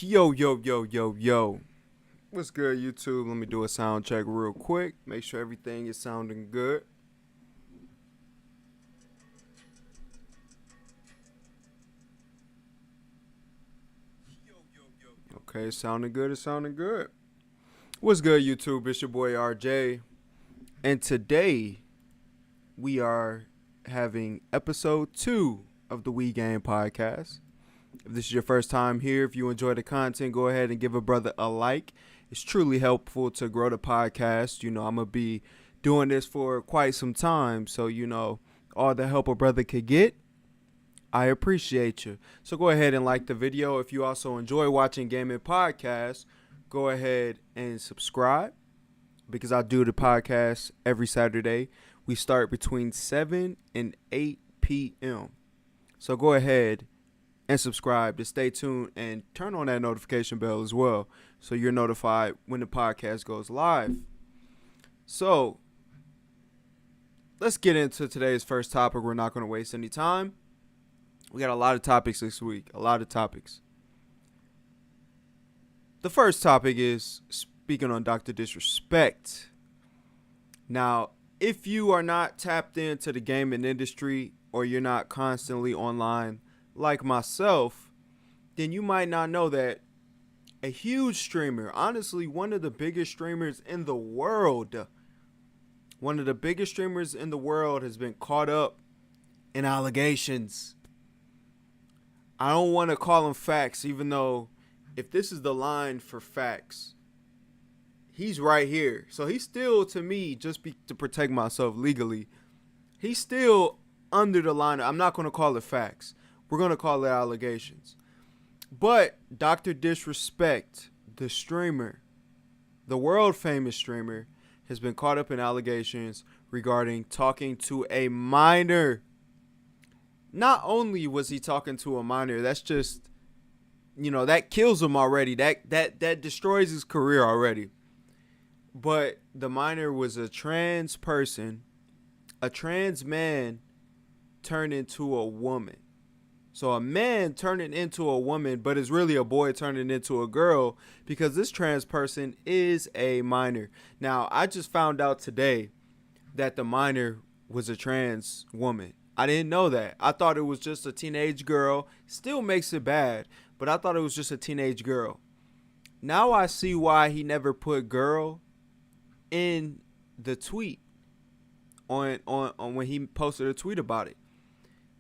Yo, yo, yo, yo, yo. What's good, YouTube? Let me do a sound check real quick. Make sure everything is sounding good. Okay, it's sounding good. It's sounding good. What's good, YouTube? It's your boy RJ. And today, we are having episode 2 of the We Game podcast. If this is your first time here, if you enjoy the content, go ahead and give a brother a like. It's truly helpful to grow the podcast. I'm going to be doing this for quite some time. So, all the help a brother could get, I appreciate you. So go ahead and like the video. If you also enjoy watching gaming podcasts, go ahead and subscribe because I do the podcast every Saturday. We start between 7 and 8 p.m. So go ahead and subscribe to stay tuned and turn on that notification bell as well so you're notified when the podcast goes live. So let's get into today's first topic. We're not going to waste any time. We got a lot of topics this week, a lot of topics. The first topic is speaking on Dr.Disrespect. Now, if you are not tapped into the gaming industry or you're not constantly online like myself, then you might not know that a huge streamer, honestly, one of the biggest streamers in the world, has been caught up in allegations. I don't want to call him facts, even though if this is the line for facts, he's right here. So he's still, to me, to protect myself legally, he's still under the line. I'm not going to call it facts. We're going to call it allegations. But Dr.Disrespect, the streamer, the world famous streamer, has been caught up in allegations regarding talking to a minor. Not only was he talking to a minor, that's just, that kills him already. That destroys his career already. But the minor was a trans person, a trans man turned into a woman. So a man turning into a woman, but it's really a boy turning into a girl because this trans person is a minor. Now, I just found out today that the minor was a trans woman. I didn't know that. I thought it was just a teenage girl. Still makes it bad, but I thought it was just a teenage girl. Now I see why he never put girl in the tweet on when he posted a tweet about it.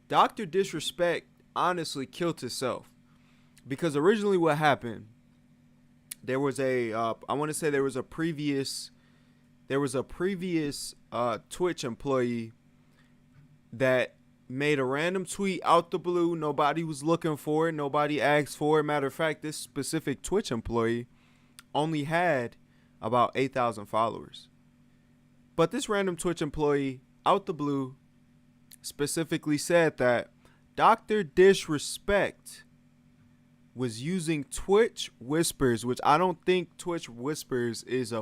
Dr.Disrespect honestly killed himself because originally what happened, there was a previous Twitch employee that made a random tweet out the blue. Nobody was looking for it. Nobody asked for it. Matter of fact, this specific Twitch employee only had about 8,000 followers. But this random Twitch employee out the blue specifically said that Dr.Disrespect was using Twitch Whispers, which I don't think Twitch Whispers is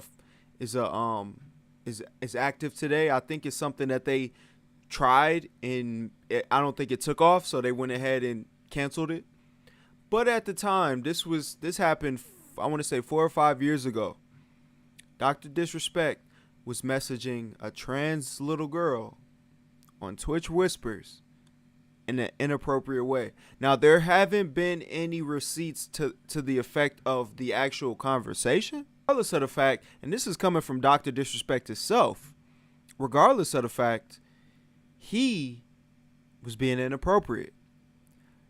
active today. I think it's something that they tried and I don't think it took off, so they went ahead and canceled it. But at the time, this happened, I want to say 4 or 5 years ago. Dr.Disrespect was messaging a trans little girl on Twitch Whispers in an inappropriate way. Now, there haven't been any receipts to the effect of the actual conversation. Regardless of the fact, and this is coming from Dr.Disrespect himself, regardless of the fact, he was being inappropriate.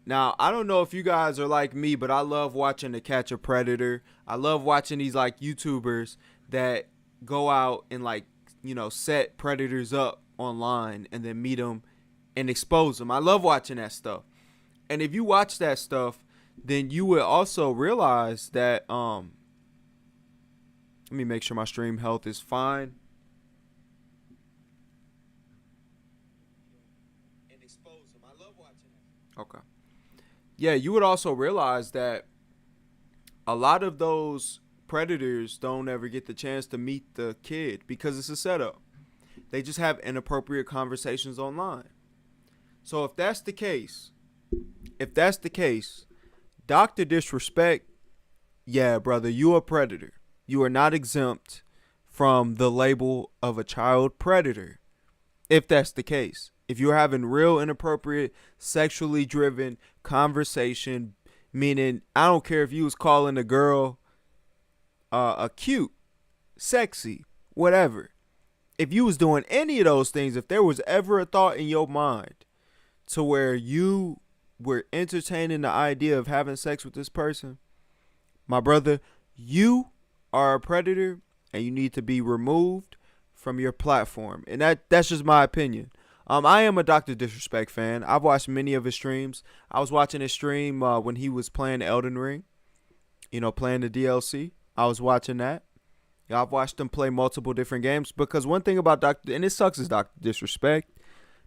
Now, I don't know if you guys are like me, but I love watching To Catch a Predator. I love watching these YouTubers that go out and set predators up online and then meet them and expose them. I love watching that stuff. And if you watch that stuff, then you will also realize that let me make sure my stream health is fine. Okay. Yeah, you would also realize that a lot of those predators don't ever get the chance to meet the kid because it's a setup. They just have inappropriate conversations online. So if that's the case, Dr.Disrespect yeah, brother, you a predator. You are not exempt from the label of a child predator. If that's the case, if you're having real inappropriate, sexually driven conversation, meaning I don't care if you was calling a girl a cute, sexy, whatever. If you was doing any of those things, if there was ever a thought in your mind to where you were entertaining the idea of having sex with this person, my brother, you are a predator and you need to be removed from your platform. And that's just my opinion. I am a Dr.Disrespect fan. I've watched many of his streams. I was watching his stream when he was playing Elden Ring, playing the DLC. I was watching that. Yeah, I've watched him play multiple different games because one thing about and it sucks is Dr.Disrespect,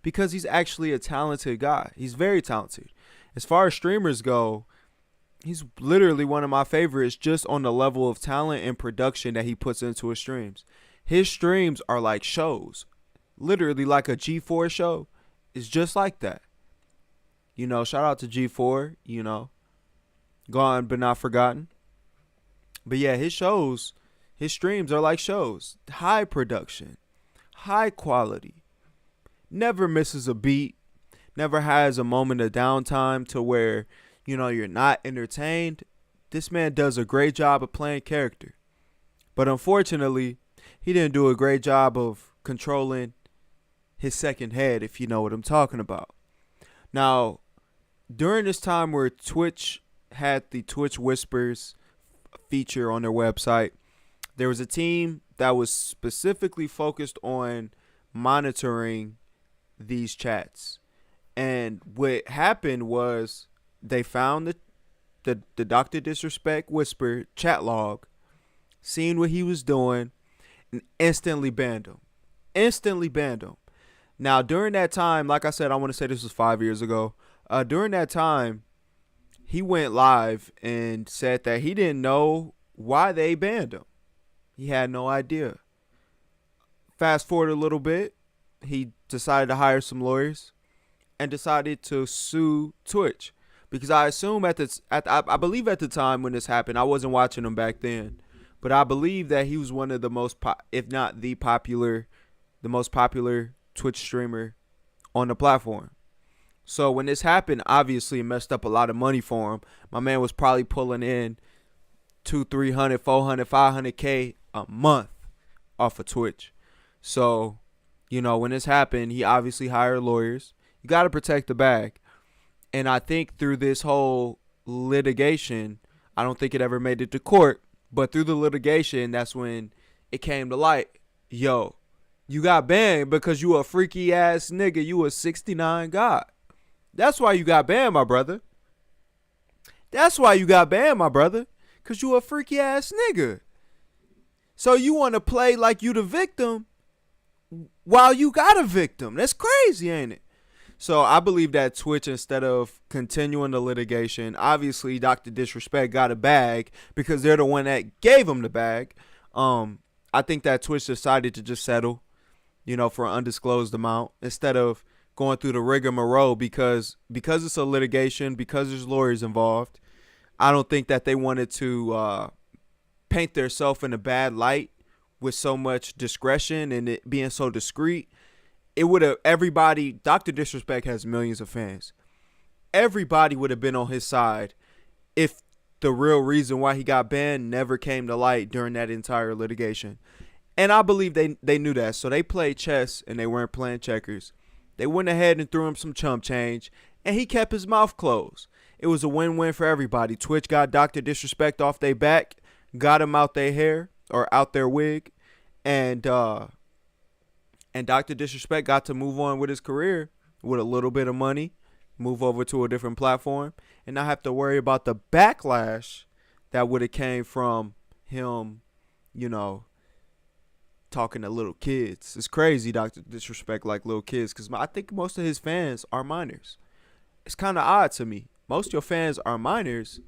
because he's actually a talented guy. He's very talented. As far as streamers go, he's literally one of my favorites just on the level of talent and production that he puts into his streams. His streams are like shows. Literally like a G4 show. It's just like that. Shout out to G4, gone but not forgotten. But yeah, his streams are like shows. High production, high quality. Never misses a beat. Never has a moment of downtime to where, you're not entertained. This man does a great job of playing character. But unfortunately, he didn't do a great job of controlling his second head, if you know what I'm talking about. Now, during this time where Twitch had the Twitch Whispers feature on their website, there was a team that was specifically focused on monitoring these chats. And what happened was they found the Dr.Disrespect Whisper chat log, seen what he was doing, and instantly banned him. Now, during that time, like I said, I want to say this was 5 years ago. During that time, he went live and said that he didn't know why they banned him. He had no idea. Fast forward a little bit, he decided to hire some lawyers and decided to sue Twitch, because I assume I believe at the time when this happened, I wasn't watching him back then, but I believe that he was one of the most, if not the most popular Twitch streamer on the platform. So when this happened, obviously it messed up a lot of money for him. My man was probably pulling in 200, 300, 400, 500K a month off of Twitch. So, when this happened, he obviously hired lawyers. You got to protect the bag. And I think through this whole litigation, I don't think it ever made it to court, but through the litigation, that's when it came to light. Yo, you got banned because you a freaky ass nigga. You a 69 god. That's why you got banned, my brother. Because you a freaky ass nigga. So you want to play like you the victim while you got a victim. That's crazy, ain't it? So I believe that Twitch, instead of continuing the litigation, obviously Dr.Disrespect got a bag because they're the one that gave him the bag. I think that Twitch decided to just settle, for an undisclosed amount instead of going through the rigmarole because it's a litigation, because there's lawyers involved. I don't think that they wanted to paint themselves in a bad light with so much discretion and it being so discreet. It would have, everybody, Dr.Disrespect has millions of fans. Everybody would have been on his side if the real reason why he got banned never came to light during that entire litigation. And I believe they knew that. So they played chess and they weren't playing checkers. They went ahead and threw him some chump change and he kept his mouth closed. It was a win-win for everybody. Twitch got Dr.Disrespect off their back, got him out their hair or out their wig, and Dr.Disrespect got to move on with his career with a little bit of money, move over to a different platform, and not have to worry about the backlash that would have came from him, talking to little kids. It's crazy Dr.Disrespect like little kids, because I think most of his fans are minors. It's kind of odd to me. Most of your fans are minors,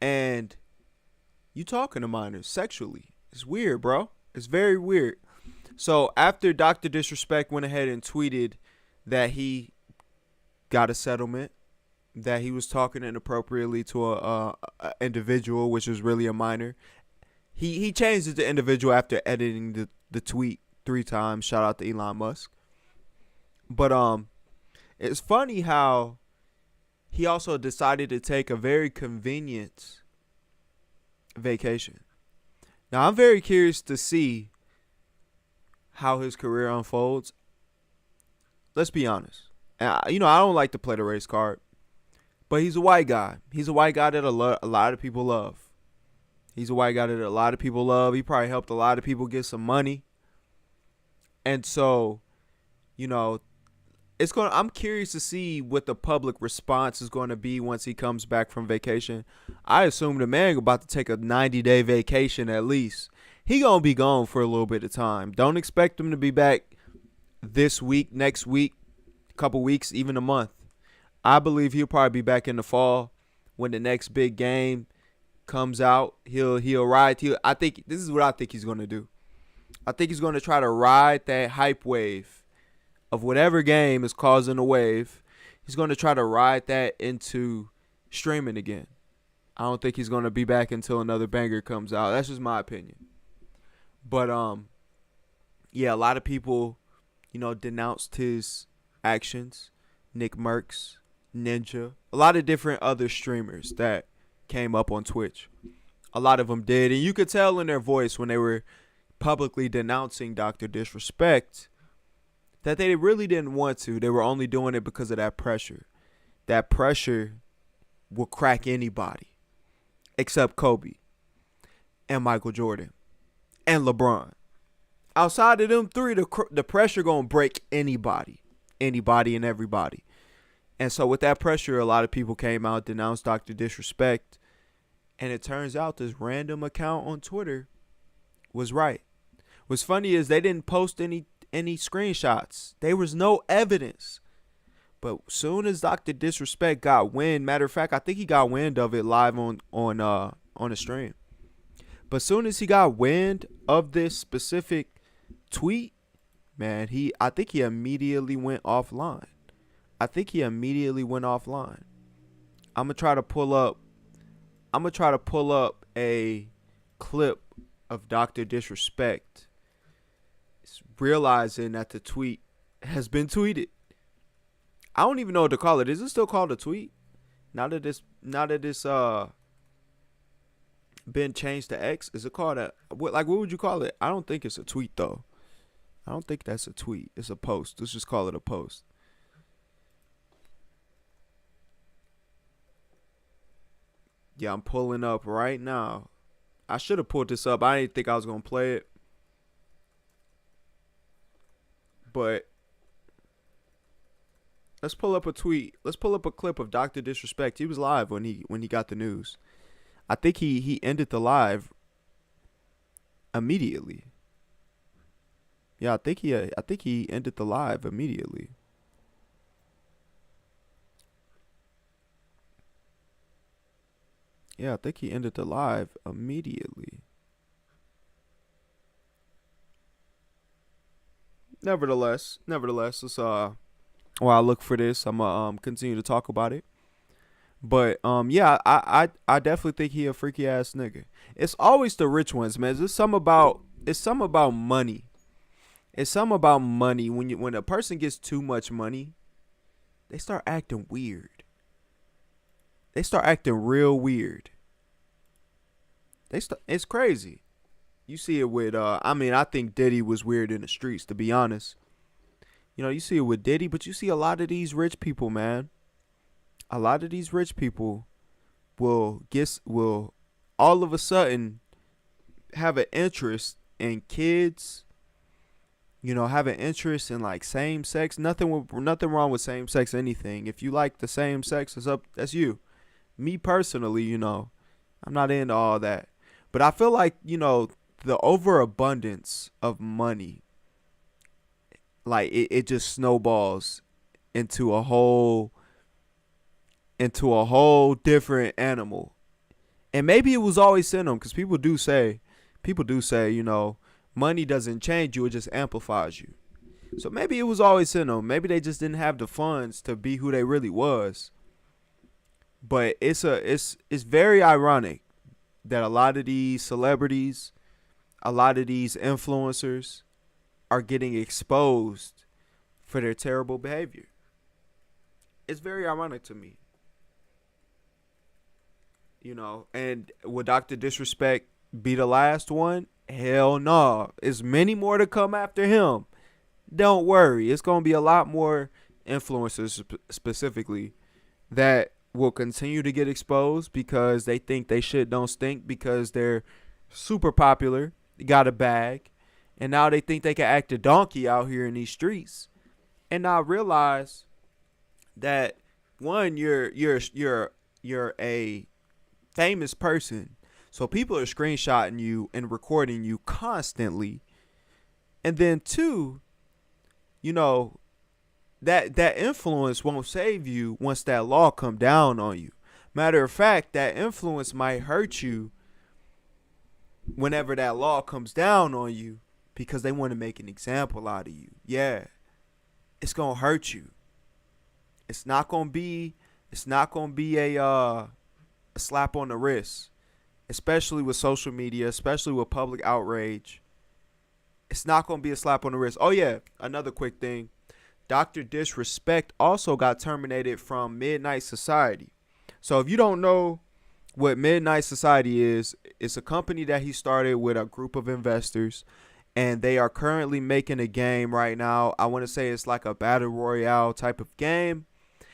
and you talking to minors sexually. It's weird, bro. It's very weird. So after Dr.Disrespect went ahead and tweeted that he got a settlement that he was talking inappropriately to a individual, which was really a minor. He changed it to individual after editing the tweet 3 times. Shout out to Elon Musk. But it's funny how he also decided to take a very convenient vacation. Now I'm very curious to see how his career unfolds. Let's be honest. And I don't like to play the race card, but he's a white guy. He's a white guy that a lot of people love. He's a white guy that a lot of people love. He probably helped a lot of people get some money. And so, I'm curious to see what the public response is going to be once he comes back from vacation. I assume the man about to take a 90-day vacation at least. He going to be gone for a little bit of time. Don't expect him to be back this week, next week, couple weeks, even a month. I believe he'll probably be back in the fall when the next big game comes out. He'll ride. I think this is what I think he's going to do. I think he's going to try to ride that hype wave of whatever game is causing a wave. He's going to try to ride that into streaming again. I don't think he's going to be back until another banger comes out. That's just my opinion. But yeah, a lot of people, denounced his actions. Nick Merckx, Ninja, a lot of different other streamers that came up on Twitch. A lot of them did, and you could tell in their voice when they were publicly denouncing Dr.Disrespect that they really didn't want to. They were only doing it because of that pressure. That pressure will crack anybody except Kobe and Michael Jordan and LeBron. Outside of them three, the pressure gonna break anybody and everybody. And so with that pressure, a lot of people came out, denounced Dr.Disrespect, and it turns out this random account on Twitter was right. What's funny is they didn't post any screenshots. There was no evidence. But soon as Dr.Disrespect got wind, matter of fact, I think he got wind of it live on the stream. But soon as he got wind of this specific tweet, man, I think he immediately went offline. I'm gonna try to pull up a clip of Dr.Disrespect realizing that the tweet has been tweeted. I don't even know what to call it. Is it still called a tweet? Now that it's been changed to X, is it called what would you call it? I don't think it's a tweet though. I don't think that's a tweet. It's a post. Let's just call it a post. Yeah, I'm pulling up right now. I should have pulled this up. I didn't think I was going to play it. But let's pull up a tweet. Let's pull up a clip of Dr.Disrespect. He was live when he got the news. I think he ended the live immediately. Yeah, I think he ended the live immediately. Yeah, I think he ended the live immediately. Nevertheless, let's while I look for this, I'm gonna continue to talk about it. But yeah, I definitely think he a freaky ass nigga. It's always the rich ones, man. It's something about money. It's something about money. When a person gets too much money, they start acting weird. They start acting real weird. It's crazy. You see it with I think Diddy was weird in the streets, to be honest. You see it with Diddy, but you see a lot of these rich people, man. A lot of these rich people will all of a sudden have an interest in kids. Have an interest in like same sex. Nothing wrong with same sex anything. If you like the same sex, that's you. Me personally, I'm not into all that. But I feel like, the overabundance of money, like it just snowballs into a whole different animal. And maybe it was always in them, because people do say, money doesn't change you, it just amplifies you. So maybe it was always in them. Maybe they just didn't have the funds to be who they really was. But it's very ironic that a lot of these celebrities, a lot of these influencers are getting exposed for their terrible behavior. It's very ironic to me. And will Dr. Disrespect be the last one? Hell no. There's many more to come after him. Don't worry. It's going to be a lot more influencers specifically that will continue to get exposed because they think they shit don't stink because they're super popular, got a bag, and now they think they can act a donkey out here in these streets and not realize that one, you're a famous person. So people are screenshotting you and recording you constantly. And then two, that influence won't save you once that law come down on you. Matter of fact, that influence might hurt you whenever that law comes down on you because they want to make an example out of you. Yeah. It's going to hurt you. It's not going to be a slap on the wrist, especially with social media, especially with public outrage. It's not going to be a slap on the wrist. Oh, yeah. Another quick thing. Dr.Disrespect also got terminated from Midnight Society. So if you don't know what Midnight Society is, it's a company that he started with a group of investors, and they are currently making a game right now. I want to say it's like a battle royale type of game.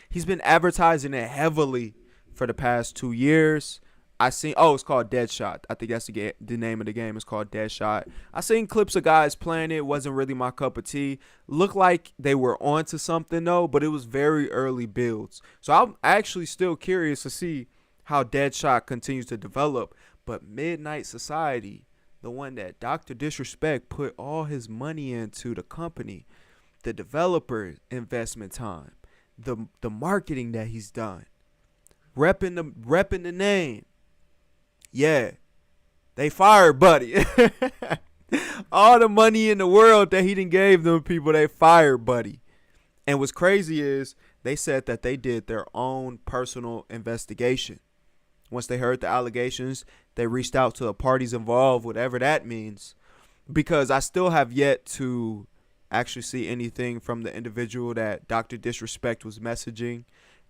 He's been advertising it heavily for the past 2 years. It's called Deadshot. I think that's the name of the game. It's called Deadshot. I seen clips of guys playing it. Wasn't really my cup of tea. Looked like they were onto something though, but it was very early builds. So I'm actually still curious to see how Deadshot continues to develop. But Midnight Society, the one that Dr. Disrespect put all his money into, the company, the developer investment time, the marketing that he's done, repping the name. Yeah, they fired Buddy. All the money in the world that he done gave them people, they fired Buddy. And what's crazy is they said that they did their own personal investigation. Once they heard the allegations, they reached out to the parties involved, whatever that means. Because I still have yet to actually see anything from the individual that Dr. Disrespect was messaging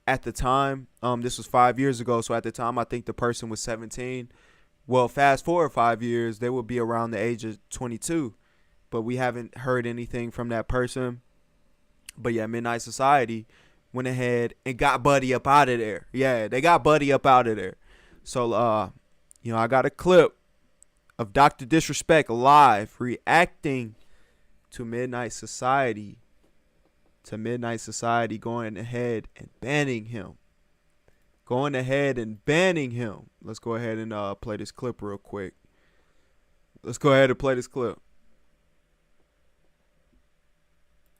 at the time. This was 5 years ago, so at the time I think the person was 17. Well, fast forward 5 years, they would be around the age of 22, but we haven't heard anything from that person. But yeah, Midnight Society went ahead and got Buddy up out of there. Yeah, they got Buddy up out of there. So I got a clip of Dr. Disrespect live reacting to Midnight Society going ahead and banning him. Let's go ahead and play this clip real quick.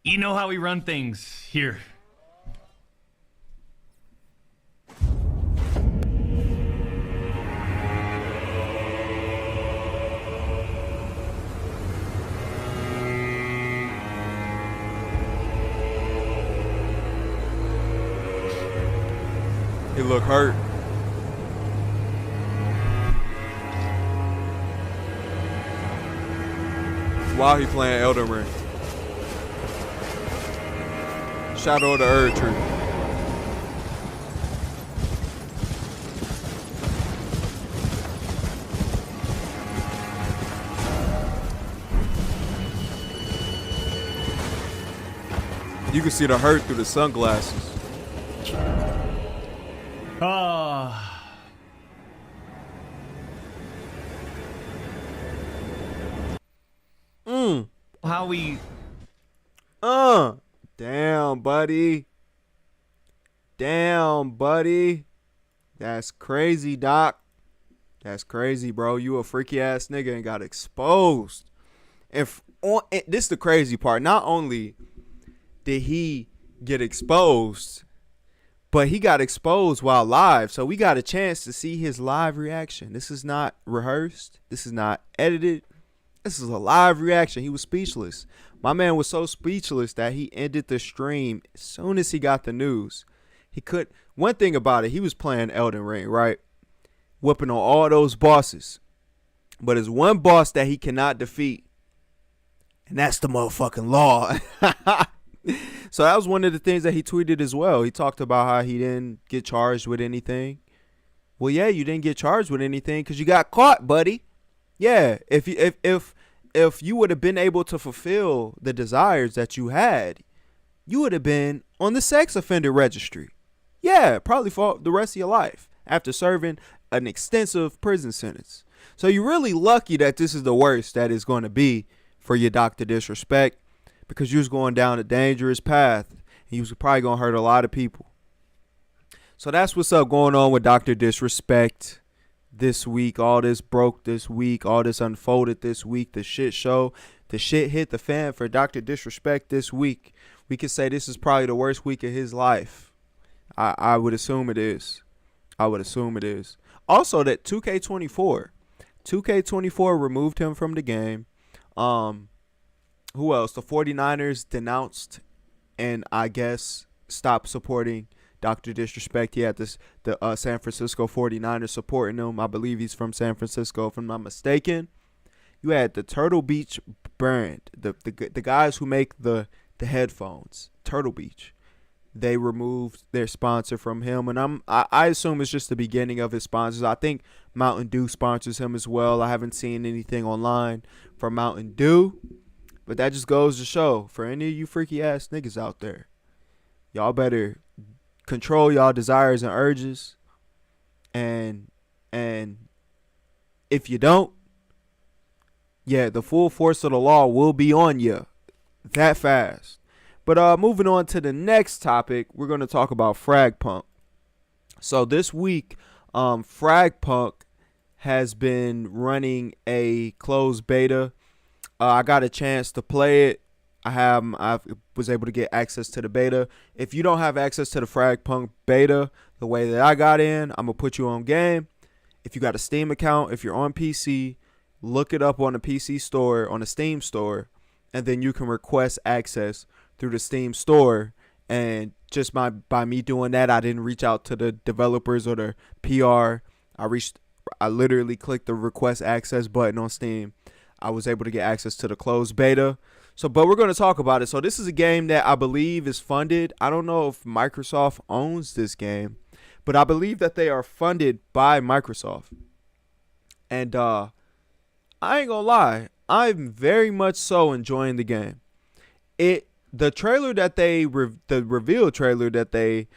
You know how we run things here. He look hurt. While he playing Elden Ring. Shadow of the Erd Tree. You can see the hurt through the sunglasses. How we... Damn, buddy. That's crazy, Doc. That's crazy, bro. You a freaky ass nigga and got exposed. And this is the crazy part. Not only did he get exposed, but he got exposed while live. So we got a chance to see his live reaction. This is not rehearsed. This is not edited. This is a live reaction. He was speechless. My man was so speechless that he ended the stream as soon as he got the news. He could. One thing about it, he was playing Elden Ring, right? Whooping on all those bosses. But there's one boss that he cannot defeat, and that's the motherfucking law. So that was one of the things that he tweeted as well. He talked about how he didn't get charged with anything. Well, yeah, you didn't get charged with anything because you got caught, buddy. Yeah, if you would have been able to fulfill the desires that you had, you would have been on the sex offender registry. Yeah, probably for the rest of your life after serving an extensive prison sentence. So you're really lucky that this is the worst that is going to be for your Dr. Disrespect, because you was going down a dangerous path and you was probably going to hurt a lot of people. So that's what's up going on with Dr. Disrespect this week. All this broke this week. All this unfolded this week. The shit show. The shit hit the fan for Dr. Disrespect this week. We could say this is probably the worst week of his life. I would assume it is. Also, that 2K24 removed him from the game. Who else? The 49ers denounced and I guess stopped supporting Dr. Disrespect. He had the San Francisco 49ers supporting him. I believe he's from San Francisco, if I'm not mistaken. You had the Turtle Beach brand, the guys who make the headphones, Turtle Beach. They removed their sponsor from him, and I assume it's just the beginning of his sponsors. I think Mountain Dew sponsors him as well. I haven't seen anything online from Mountain Dew, but that just goes to show, for any of you freaky ass niggas out there, y'all better control y'all desires and urges, and if you don't, yeah, the full force of the law will be on you that fast. But moving on to the next topic, we're going to talk about Fragpunk. So this week, Fragpunk has been running a closed beta. I got a chance to play it. I was able to get access to the beta. If you don't have access to the Fragpunk beta the way that I got in, I'm going to put you on game. If you got a Steam account, if you're on PC, look it up on the PC store, on the Steam store, and then you can request access through the Steam store. And just by me doing that, I didn't reach out to the developers or the PR. I literally clicked the request access button on Steam. I was able to get access to the closed beta. But we're going to talk about it. So this is a game that I believe is funded. I don't know if Microsoft owns this game, but I believe that they are funded by Microsoft. And I ain't gonna lie, I'm very much so enjoying the game. The trailer that the reveal trailer that they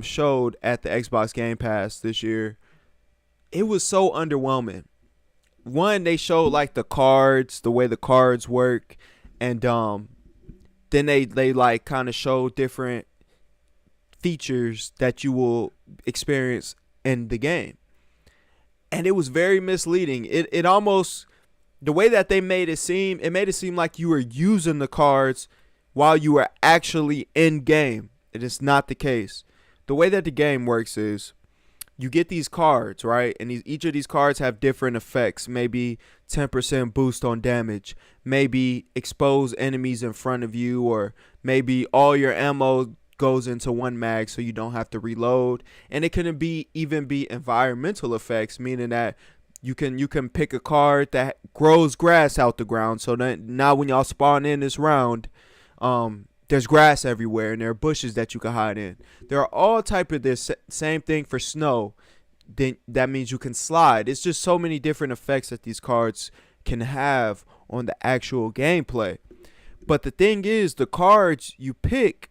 showed at the Xbox Game Pass this year, it was so underwhelming. One, they showed like the cards, the way the cards work, and then they like kind of showed different features that you will experience in the game, and it was very misleading. It almost, the way that they made it seem like you were using the cards while you were actually in game. It is not the case. The way that the game works is you get these cards, right? And each of these cards have different effects. Maybe 10% boost on damage. Maybe expose enemies in front of you. Or maybe all your ammo goes into one mag so you don't have to reload. And it can even be environmental effects, meaning that you can pick a card that grows grass out the ground. So that now when y'all spawn in this round, there's grass everywhere and there are bushes that you can hide in. There are all type of this. Same thing for snow. Then that means you can slide. It's just so many different effects that these cards can have on the actual gameplay. But the thing is, the cards you pick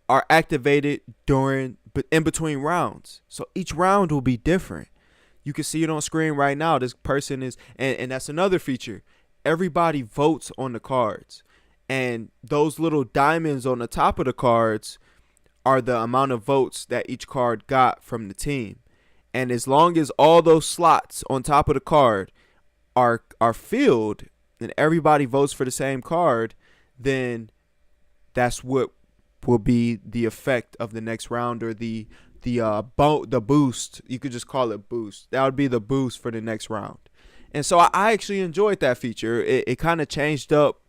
are activated in between rounds. So each round will be different. You can see it on screen right now. This person is, and that's another feature. Everybody votes on the cards. And those little diamonds on the top of the cards are the amount of votes that each card got from the team. And as long as all those slots on top of the card are filled and everybody votes for the same card, then that's what will be the effect of the next round, or the boost. You could just call it boost. That would be the boost for the next round. And so I actually enjoyed that feature. It kind of changed up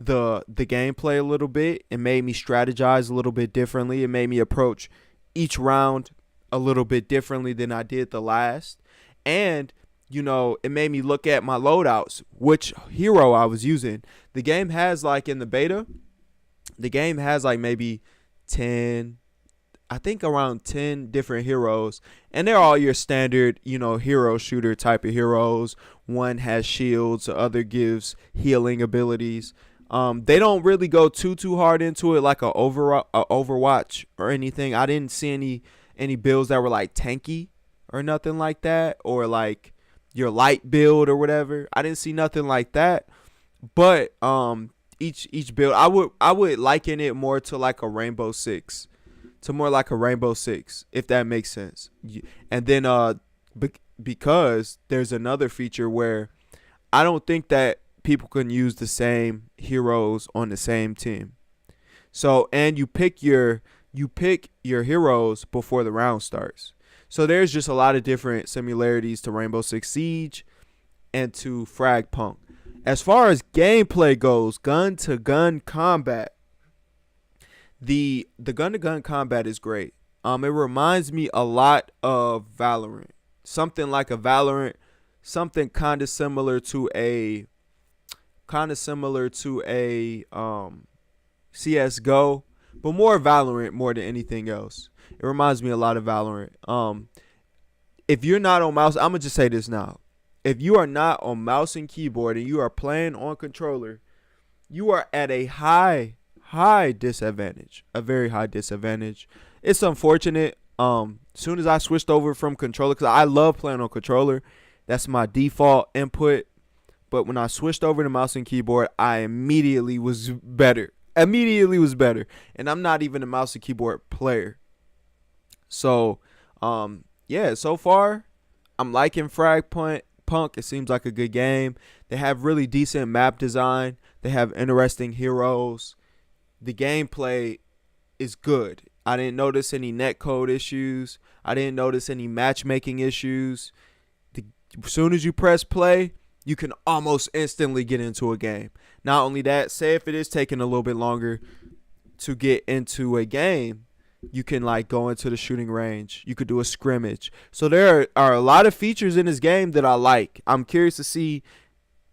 the gameplay a little bit. It made me strategize a little bit differently. It made me approach each round a little bit differently than I did the last. And, it made me look at my loadouts, which hero I was using. The game has, like, in the beta, the game has, like, maybe 10, I think around 10 different heroes. And they're all your standard, hero shooter type of heroes. One has shields, the other gives healing abilities. They don't really go too hard into it like a Overwatch or anything. I didn't see any builds that were like tanky or nothing like that, or like your light build or whatever. I didn't see nothing like that. But each build, I would liken it more to like a Rainbow Six, if that makes sense. And then because there's another feature where I don't think that people can use the same heroes on the same team. So, and you pick your heroes before the round starts. So there's just a lot of different similarities to Rainbow Six Siege and to Fragpunk. As far as gameplay goes, gun-to-gun combat, the gun-to-gun combat is great. It reminds me a lot of Valorant. Something like a Valorant, something kind of similar to a CS:GO, but more Valorant more than anything else. It reminds me a lot of Valorant. If you're not on mouse, I'm gonna just say this now. If you are not on mouse and keyboard and you are playing on controller, you are at a high disadvantage, a very high disadvantage. It's unfortunate. Soon as I switched over from controller, because I love playing on controller, that's my default input. But when I switched over to mouse and keyboard, I immediately was better. And I'm not even a mouse and keyboard player. So, so far, I'm liking Fragpunk. It seems like a good game. They have really decent map design. They have interesting heroes. The gameplay is good. I didn't notice any netcode issues. I didn't notice any matchmaking issues. As soon as you press play, you can almost instantly get into a game. Not only that, say if it is taking a little bit longer to get into a game, you can like go into the shooting range. You could do a scrimmage. So there are a lot of features in this game that I like. I'm curious to see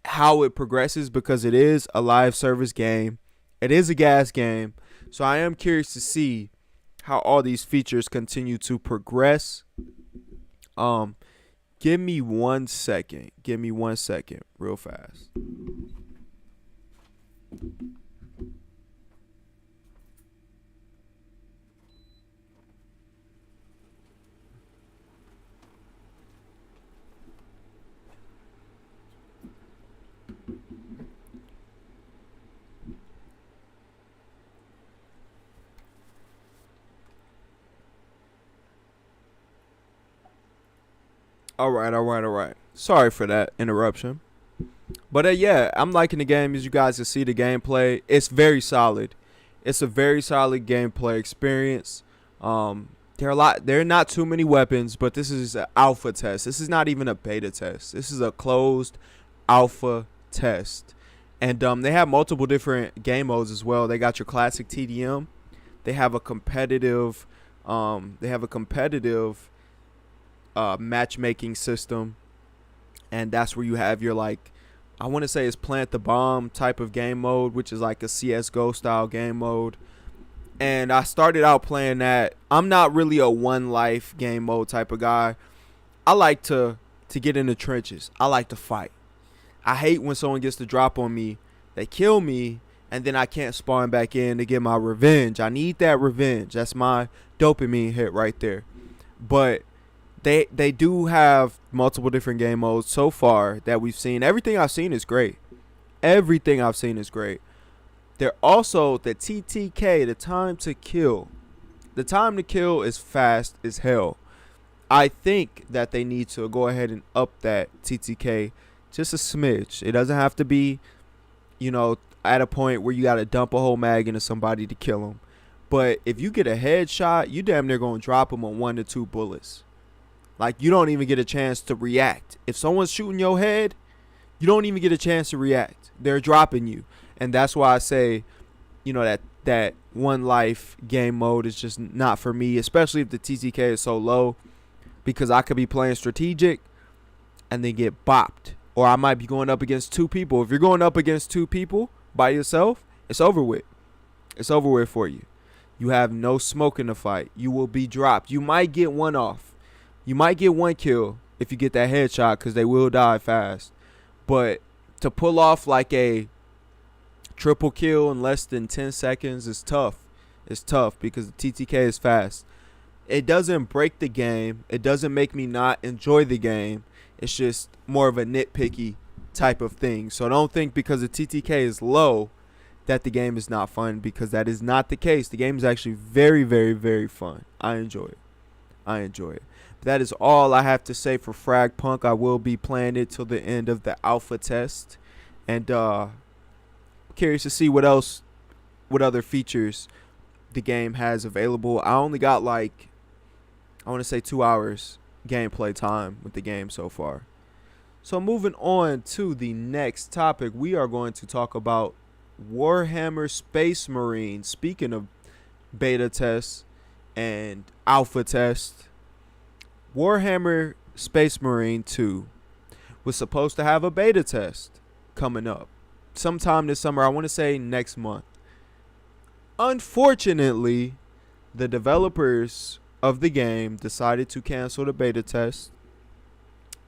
how it progresses because it is a live service game. It is a gas game. So I am curious to see how all these features continue to progress. Give me 1 second. Real fast. All right. Sorry for that interruption. But I'm liking the game. As you guys can see, the gameplay, it's very solid. It's a very solid gameplay experience. There are not too many weapons, but this is an alpha test. This is not even a beta test. This is a closed alpha test. And they have multiple different game modes as well. They got your classic TDM. They have a competitive matchmaking system, and that's where you have your like, I want to say it's plant the bomb type of game mode, which is like a CS:GO style game mode. And I started out playing that. I'm not really a one life game mode type of guy. I like to get in the trenches. I like to fight. I hate when someone gets the drop on me, they kill me, and then I can't spawn back in to get my revenge. I need that revenge. That's my dopamine hit right there. But they do have multiple different game modes so far that we've seen. Everything I've seen is great. They're also the TTK, the time to kill. The time to kill is fast as hell. I think that they need to go ahead and up that TTK just a smidge. It doesn't have to be, at a point where you got to dump a whole mag into somebody to kill them. But if you get a headshot, you damn near going to drop them on 1 to 2 bullets. Like, you don't even get a chance to react. If someone's shooting your head, you don't even get a chance to react. They're dropping you. And that's why I say, that one life game mode is just not for me, especially if the TTK is so low, because I could be playing strategic and then get bopped. Or I might be going up against two people. If you're going up against two people by yourself, it's over with. It's over with for you. You have no smoke in the fight. You will be dropped. You might get one off. You might get one kill if you get that headshot, because they will die fast. But to pull off like a triple kill in less than 10 seconds is tough. It's tough because the TTK is fast. It doesn't break the game. It doesn't make me not enjoy the game. It's just more of a nitpicky type of thing. So don't think because the TTK is low that the game is not fun, because that is not the case. The game is actually very, very, very fun. I enjoy it. But that is all I have to say for Fragpunk. I will be playing it till the end of the alpha test. And curious to see what other features the game has available. I only got I want to say 2 hours gameplay time with the game so far. So moving on to the next topic, we are going to talk about Warhammer Space Marine. Speaking of beta tests and alpha tests, Warhammer Space Marine 2 was supposed to have a beta test coming up sometime this summer. I want to say next month. Unfortunately, the developers of the game decided to cancel the beta test,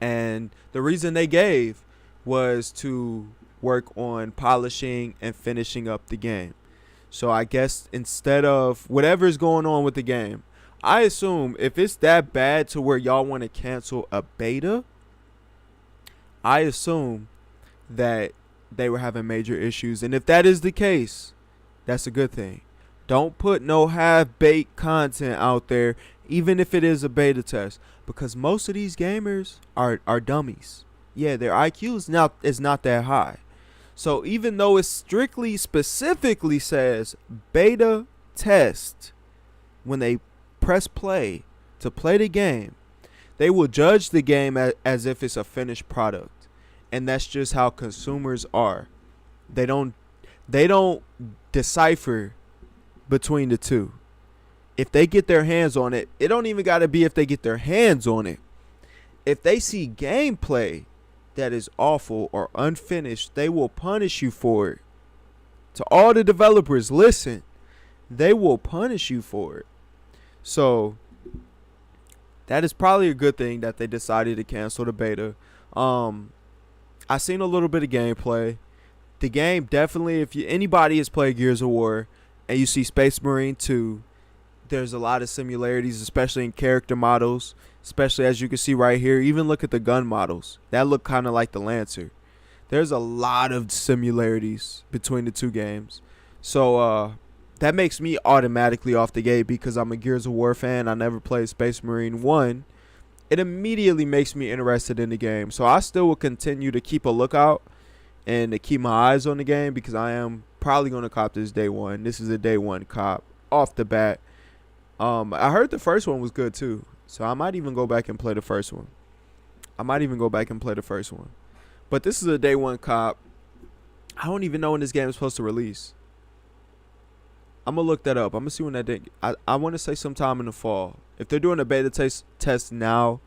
and the reason they gave was to work on polishing and finishing up the game. So I guess instead of whatever's going on with the game, I assume if it's that bad to where y'all want to cancel a beta, I assume that they were having major issues. And if that is the case, that's a good thing. Don't put no half-baked content out there, even if it is a beta test, because most of these gamers are dummies. Yeah, their IQ is not that high. So even though it specifically says beta test, when they press play to play the game, they will judge the game as if it's a finished product. And that's just how consumers are. They don't decipher between the two. If they get their hands on it, it don't even got to be if they get their hands on it. If they see gameplay that is awful or unfinished, they will punish you for it. To all the developers, listen, they will punish you for it. So that is probably a good thing that they decided to cancel the beta. I seen a little bit of gameplay. The game definitely, if anybody has played Gears of War and you see Space Marine 2, there's a lot of similarities, especially in character models, especially as you can see right here. Even look at the gun models. That look kind of like the Lancer. There's a lot of similarities between the two games. So that makes me automatically off the gate, because I'm a Gears of War fan. I never played Space Marine 1. It immediately makes me interested in the game. So I still will continue to keep a lookout and to keep my eyes on the game, because I am probably going to cop this day one. This is a day one cop off the bat. I heard the first one was good too, so I might even go back and play the first one. But this is a day one cop. I don't even know when this game is supposed to release. I'm going to look that up. I'm going to see when that day. I want to say sometime in the fall. If they're doing a beta test now,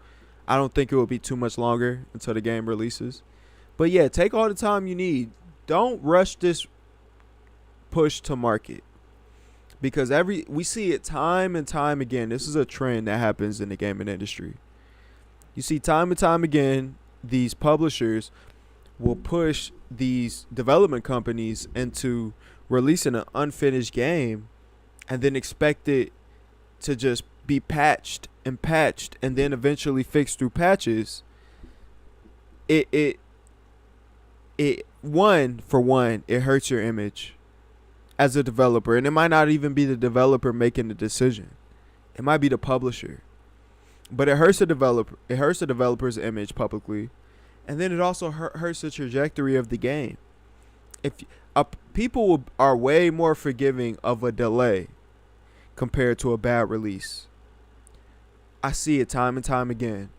I don't think it will be too much longer until the game releases. But yeah, take all the time you need. Don't rush this push to market, because we see it time and time again. This is a trend that happens in the gaming industry. You see time and time again, these publishers will push these development companies into releasing an unfinished game and then expect it to just be patched and then eventually fixed through patches. It hurts your image as a developer, and it might not even be the developer making the decision. It might be the publisher. But it hurts the developer. It hurts the developer's image publicly, and then it also hurts the trajectory of the game. People are way more forgiving of a delay compared to a bad release. I see it time and time again.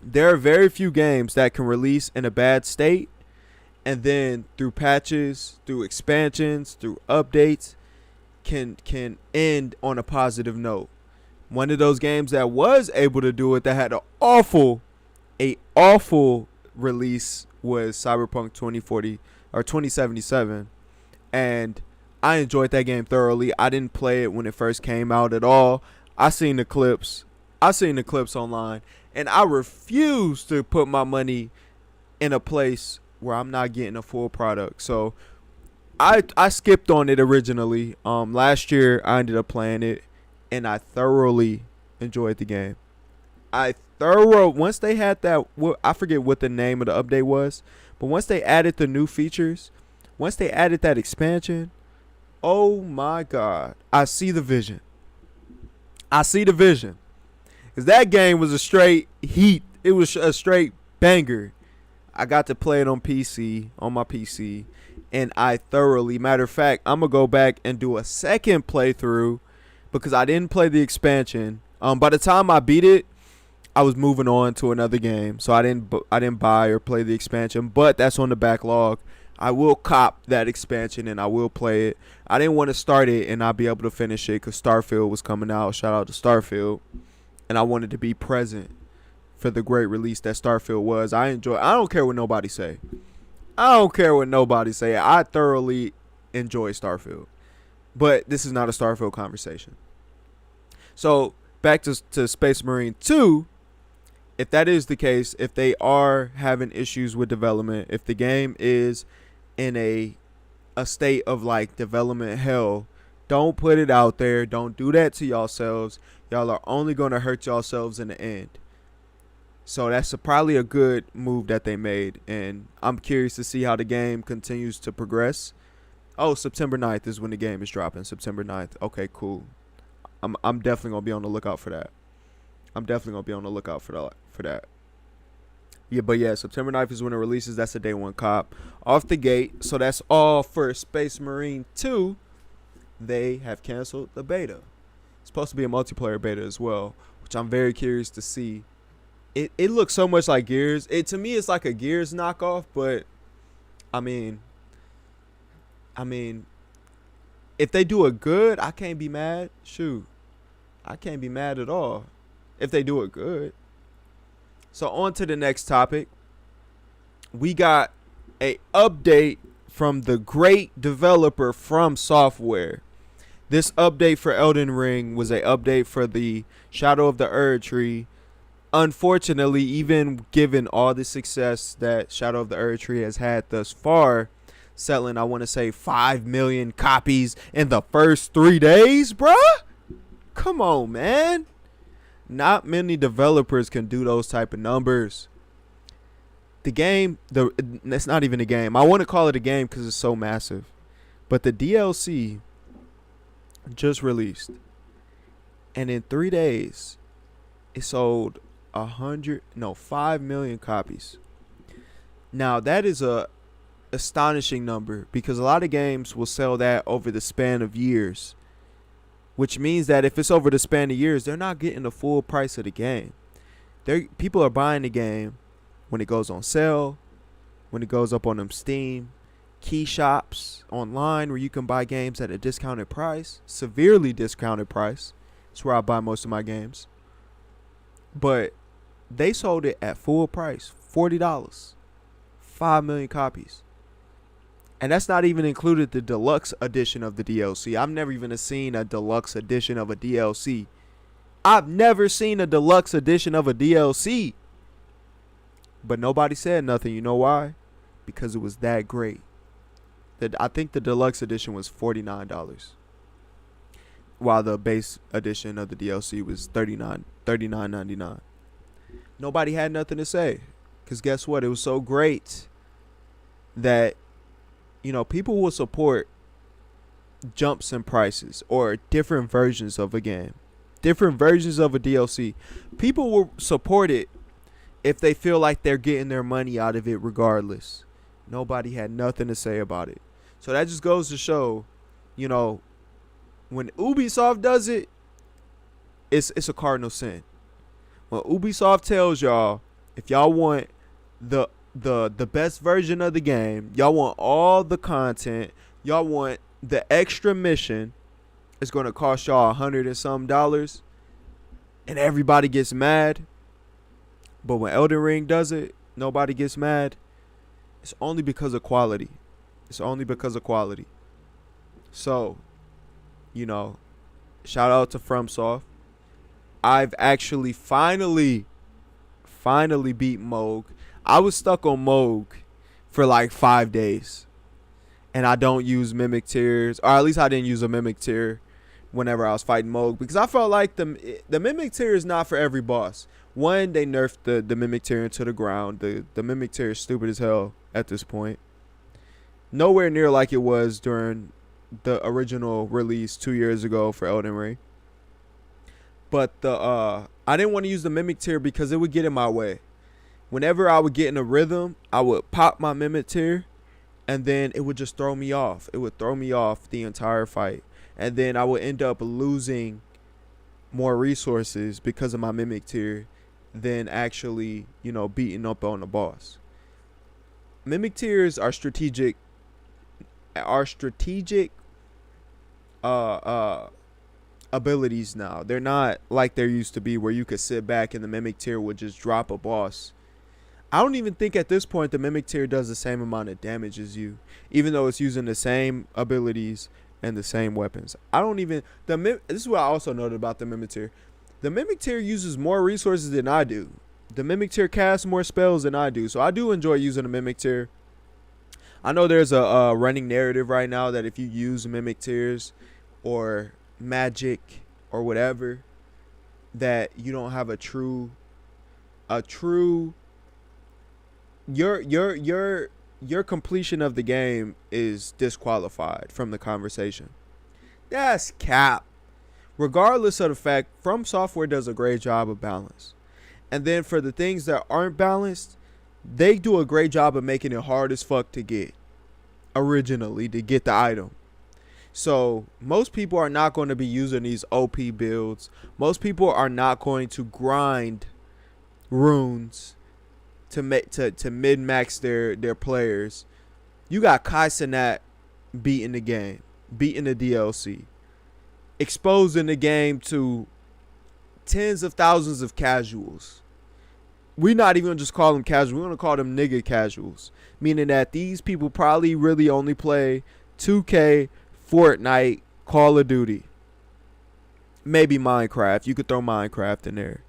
There are very few games that can release in a bad state and then through patches, through expansions, through updates, can end on a positive note. One of those games that was able to do it, that had an awful release, was Cyberpunk 2040 or 2077, and I enjoyed that game thoroughly. I didn't play it when it first came out at all. I seen the clips online, and I refuse to put my money in a place where I'm not getting a full product. So I skipped on it originally. Last year I ended up playing it, and I thoroughly enjoyed the game. Once they had that, I forget what the name of the update was, but once they added the new features, once they added that expansion, oh my God, I see the vision. Cause that game was a straight heat. It was a straight banger. I got to play it on my PC, and I thoroughly, matter of fact, I'm gonna go back and do a second playthrough because I didn't play the expansion. By the time I beat it, I was moving on to another game, so I didn't buy or play the expansion, but that's on the backlog. I will cop that expansion and I will play it. I didn't want to start it and not be able to finish it because Starfield was coming out. Shout out to Starfield. And I wanted to be present for the great release that Starfield was. I don't care what nobody say. I thoroughly enjoy Starfield. But this is not a Starfield conversation. So back to Space Marine 2. If that is the case, if they are having issues with development, if the game is in a state of like development hell, don't put it out there. Don't do that to yourselves. Y'all are only going to hurt yourselves in the end. So that's probably a good move that they made, and I'm curious to see how the game continues to progress. Oh, September 9th is when the game is dropping. September 9th. Okay, cool. I'm definitely going to be on the lookout for that. Yeah, but yeah, September 9th is when it releases. That's a day one cop off the gate. So that's all for Space Marine 2. They have canceled the beta. It's supposed to be a multiplayer beta as well, which I'm very curious to see. It looks so much like Gears. To me, it's like a Gears knockoff, but I mean, if they do it good, I can't be mad. Shoot, I can't be mad at all if they do it good. So on to the next topic. We got a update from the great developer From Software. This update for Elden Ring was an update for the Shadow of the Erdtree. Unfortunately, even given all the success that Shadow of the Erdtree has had thus far, selling, I want to say, 5 million copies in the first 3 days, bruh? Come on, man. Not many developers can do those type of numbers. The game, it's not even a game. I want to call it a game because it's so massive. But the DLC just released, and in 3 days, it sold 5 million copies. Now that is a astonishing number because a lot of games will sell that over the span of years. Which means that if it's over the span of years, they're not getting the full price of the game. People are buying the game when it goes on sale, when it goes up on them Steam, key shops online where you can buy games at a discounted price, severely discounted price. That's where I buy most of my games. But they sold it at full price, $40, 5 million copies. And that's not even included the deluxe edition of the DLC. I've never even seen a deluxe edition of a DLC. But nobody said nothing. You know why? Because it was that great. I think the deluxe edition was $49, while the base edition of the DLC was $39.99. Nobody had nothing to say. Because guess what? It was so great that people will support jumps in prices or different versions of a game, different versions of a DLC. People will support it if they feel like they're getting their money out of it regardless. Nobody had nothing to say about it. So that just goes to show, when Ubisoft does it, it's a cardinal sin. When Ubisoft tells y'all, if y'all want the the best version of the game. Y'all want all the content. Y'all want the extra mission. It's gonna cost y'all $100 and some, and everybody gets mad. But when Elden Ring does it, nobody gets mad. It's only because of quality. It's only because of quality. So, shout out to FromSoft. I've actually finally beat Moog. I was stuck on Moog for like 5 days. And I don't use Mimic Tears. Or at least I didn't use a Mimic Tear whenever I was fighting Moog. Because I felt like the Mimic Tear is not for every boss. One, they nerfed the Mimic Tear into the ground. The Mimic Tear is stupid as hell at this point. Nowhere near like it was during the original release 2 years ago for Elden Ring. But I didn't want to use the Mimic Tear because it would get in my way. Whenever I would get in a rhythm, I would pop my Mimic Tear, and then it would just throw me off. It would throw me off the entire fight. And then I would end up losing more resources because of my Mimic Tear than actually, beating up on the boss. Mimic Tears are strategic abilities now. They're not like there used to be where you could sit back and the Mimic Tear would just drop a boss. I don't even think at this point the Mimic Tear does the same amount of damage as you, even though it's using the same abilities and the same weapons. This is what I also noted about the Mimic Tear. The Mimic Tear uses more resources than I do. The Mimic Tear casts more spells than I do. So I do enjoy using the Mimic Tear. I know there's a running narrative right now that if you use Mimic Tears or magic or whatever, that you don't have your completion of the game is disqualified from the conversation. That's cap. Regardless of the fact, From Software does a great job of balance. And then for the things that aren't balanced, they do a great job of making it hard as fuck to get. Originally, to get the item. So most people are not going to be using these OP builds. Most people are not going to grind runes to min-max their players. You got Kai Cenat beating the game, beating the DLC, exposing the game to tens of thousands of casuals. We're not even gonna just call them casuals. We're gonna call them nigga casuals, meaning that these people probably really only play 2K, Fortnite, Call of Duty, maybe Minecraft. You could throw Minecraft in there,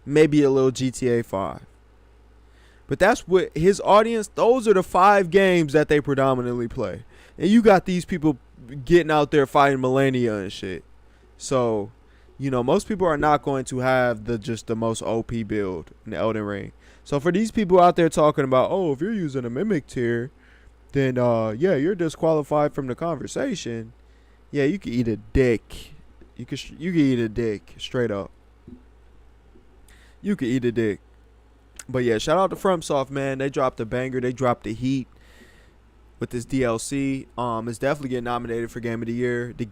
maybe a little GTA 5. But that's what his audience, those are the 5 games that they predominantly play. And you got these people getting out there fighting Millennia and shit. So, most people are not going to have the most OP build in the Elden Ring. So for these people out there talking about, oh, if you're using a Mimic Tear, then you're disqualified from the conversation. Yeah, you can eat a dick. You can eat a dick straight up. You can eat a dick. But yeah, shout out to FromSoft, man. They dropped a banger. They dropped the heat with this DLC. It's definitely getting nominated for Game of the Year. The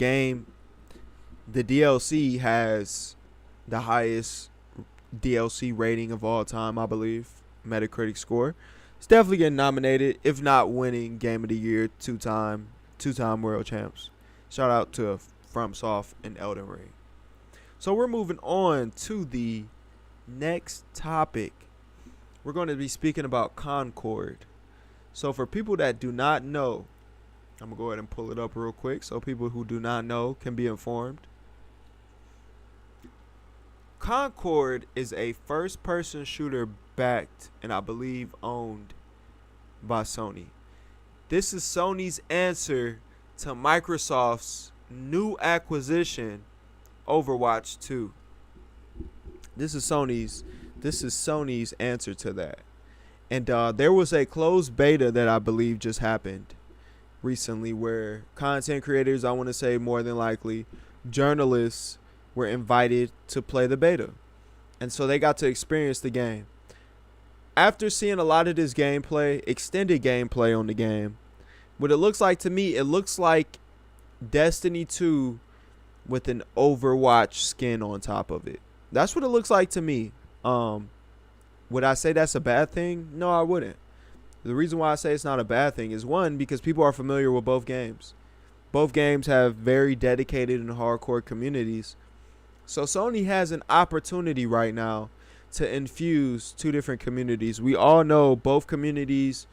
DLC has the highest DLC rating of all time, I believe. Metacritic score. It's definitely getting nominated, if not winning Game of the Year, two-time world champs. Shout out to FromSoft and Elden Ring. So we're moving on to the next topic. We're going to be speaking about Concord. So for people that do not know, I'm going to go ahead and pull it up real quick so people who do not know can be informed. Concord is a first-person shooter backed and I believe owned by Sony. This is Sony's answer to Microsoft's new acquisition, Overwatch 2. This is Sony's answer to that. And there was a closed beta that I believe just happened recently where content creators, I want to say more than likely, journalists were invited to play the beta. And so they got to experience the game. After seeing a lot of this gameplay, extended gameplay on the game, what it looks like to me, it looks like Destiny 2 with an Overwatch skin on top of it. That's what it looks like to me. Would I say that's a bad thing? No, I wouldn't. The reason why I say it's not a bad thing is, one, because people are familiar with both games. Both games have very dedicated and hardcore communities. So Sony has an opportunity right now to infuse two different communities. We all know both communities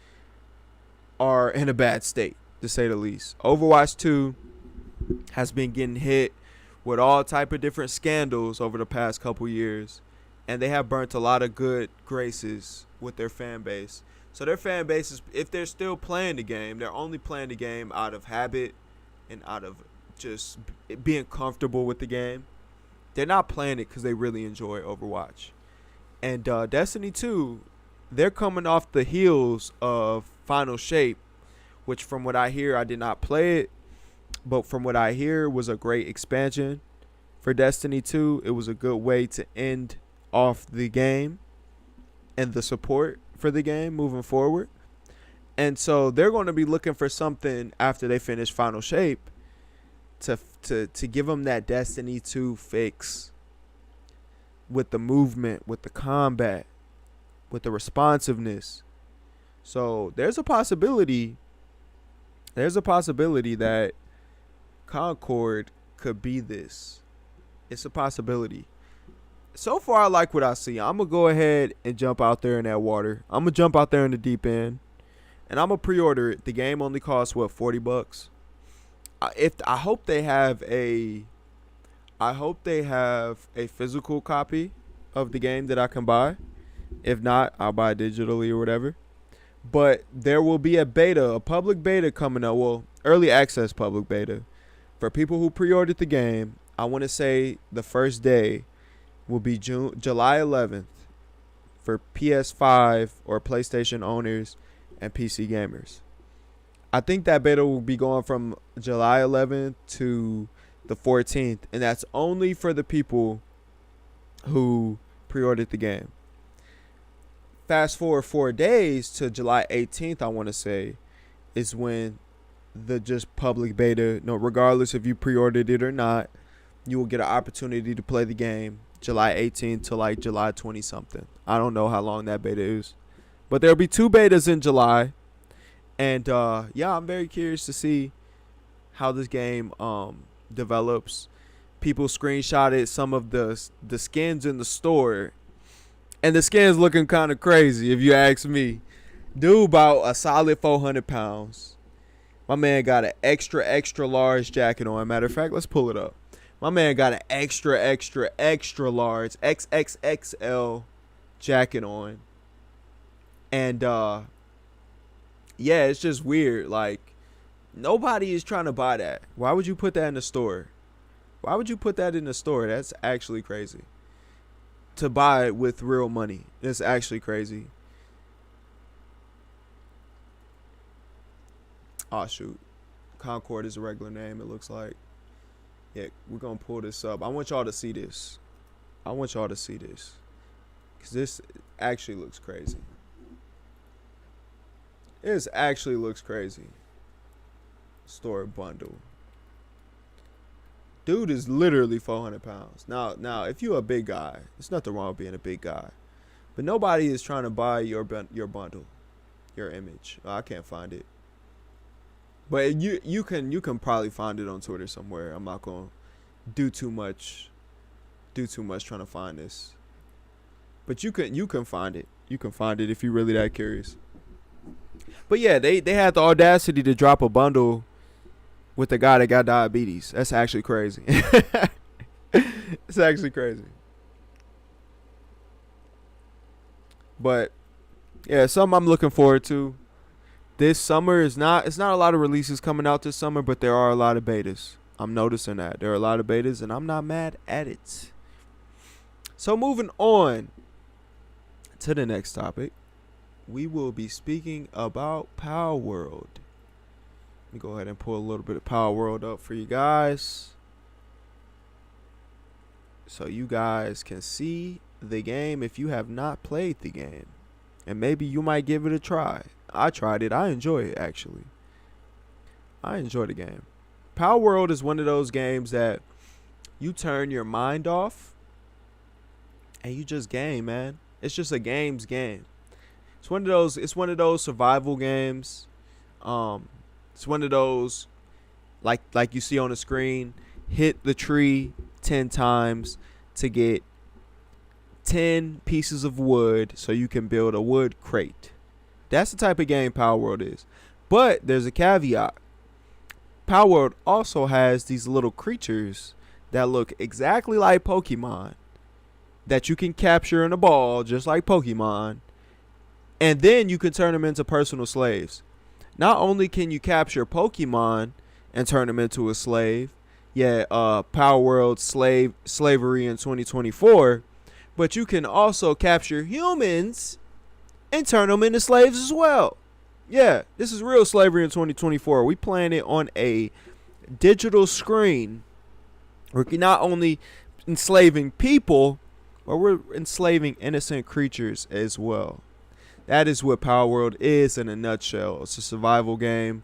are in a bad state, to say the least. Overwatch 2 has been getting hit with all type of different scandals over the past couple years, and they have burnt a lot of good graces with their fan base. So their fan base is, if they're still playing the game, they're only playing the game out of habit and out of just being comfortable with the game. They're not playing it because they really enjoy Overwatch. And Destiny 2, they're coming off the heels of Final Shape, which from what I hear, I did not play it, but from what I hear was a great expansion for Destiny 2. It was a good way to end off the game and the support for the game moving forward. And so they're going to be looking for something after they finish Final Shape to give them that Destiny 2 fix with the movement, with the combat, with the responsiveness. So there's a possibility that Concord could be this. It's a possibility. So far, I like what I see. I'm going to go ahead and jump out there in that water. I'm going to jump out there in the deep end. And I'm going to pre-order it. The game only costs, what, $40? I hope they have a physical copy of the game that I can buy. If not, I'll buy it digitally or whatever. But there will be a public beta coming up. Well, early access public beta for people who pre-ordered the game. I want to say the first day will be July 11th for PS5 or PlayStation owners and PC gamers. I think that beta will be going from July 11th to the 14th, and that's only for the people who pre-ordered the game. Fast forward 4 days to July 18th, I want to say, is when the just public beta, regardless if you pre-ordered it or not, you will get an opportunity to play the game July 18th to like July 20 something. I don't know how long that beta is, but there'll be 2 betas in July. And I'm very curious to see how this game develops. People screenshotted some of the skins in the store, and the skins looking kind of crazy if you ask me. Dude bought a solid 400 pounds. My man got an extra large jacket on. Matter of fact, let's pull it up. My man got an extra large XXXL jacket on. And it's just weird. Like, nobody is trying to buy that. Why would you put that in the store? Why would you put that in the store? That's actually crazy. To buy it with real money. That's actually crazy. Oh, shoot. Concord is a regular name, it looks like. Yeah, we're going to pull this up. I want y'all to see this. Because this actually looks crazy. This actually looks crazy. Store bundle. Dude is literally 400 pounds. Now, if you're a big guy, there's nothing wrong with being a big guy. But nobody is trying to buy your bundle, your image. Oh, I can't find it. But you can probably find it on Twitter somewhere. I'm not going to do too much trying to find this. But you can find it. You can find it if you're really that curious. But yeah, they had the audacity to drop a bundle with the guy that got diabetes. That's actually crazy. It's actually crazy. But yeah, something I'm looking forward to. This summer it's not a lot of releases coming out this summer, but there are a lot of betas. I'm noticing that. There are a lot of betas, and I'm not mad at it. So moving on to the next topic, we will be speaking about Power World. Let me go ahead and pull a little bit of Power World up for you guys, so you guys can see the game if you have not played the game. And maybe you might give it a try. I tried it. I enjoy it, actually. I enjoy the game. Power World is one of those games that you turn your mind off and you just game, man. It's just a game's game. It's one of those survival games. It's one of those like you see on the screen. Hit the tree 10 times to get 10 pieces of wood so you can build a wood crate. That's the type of game Power World is. But there's a caveat. Power World also has these little creatures that look exactly like Pokemon that you can capture in a ball just like Pokemon, and then you can turn them into personal slaves. Not only can you capture Pokemon and turn them into a slave, Power World slavery in 2024, but you can also capture humans and turn them into slaves as well. Yeah, this is real slavery in 2024. We playing it on a digital screen. We're not only enslaving people, but we're enslaving innocent creatures as well. That is what Power World is in a nutshell. It's a survival game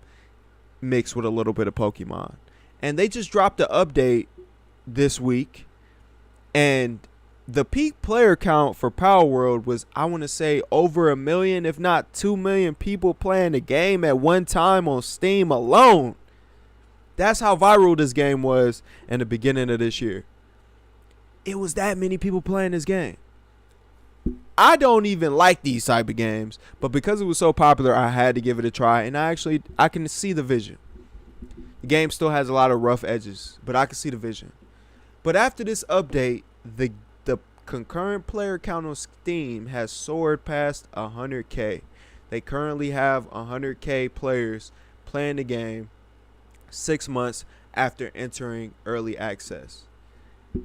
mixed with a little bit of Pokemon. And they just dropped an update this week, and the peak player count for Power World was, I want to say, over 1 million, if not 2 million people playing the game at one time on Steam alone. That's how viral this game was in the beginning of this year. It was that many people playing this game. I don't even like these type of games, but because it was so popular, I had to give it a try, and I can see the vision. The game still has a lot of rough edges, but I can see the vision. But after this update, the concurrent player count on Steam has soared past 100K. They currently have 100K players playing the game 6 months after entering early access.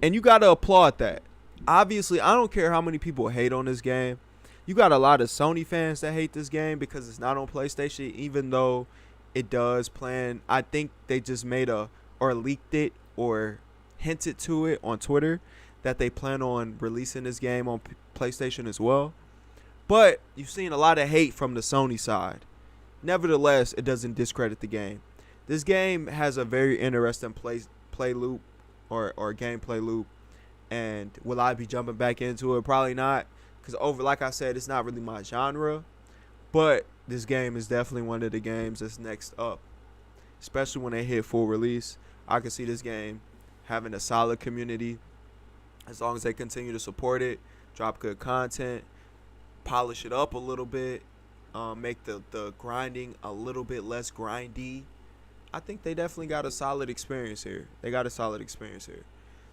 And you got to applaud that. Obviously, I don't care how many people hate on this game. You got a lot of Sony fans that hate this game because it's not on PlayStation, even though it does plan. I think they just leaked it or hinted to it on Twitter that they plan on releasing this game on PlayStation as well. But you've seen a lot of hate from the Sony side. Nevertheless, it doesn't discredit the game. This game has a very interesting play loop or gameplay loop. And will I be jumping back into it? Probably not. Because like I said, it's not really my genre. But this game is definitely one of the games that's next up. Especially when they hit full release. I can see this game having a solid community. As long as they continue to support it, drop good content, polish it up a little bit, make the grinding a little bit less grindy. I think they definitely got a solid experience here.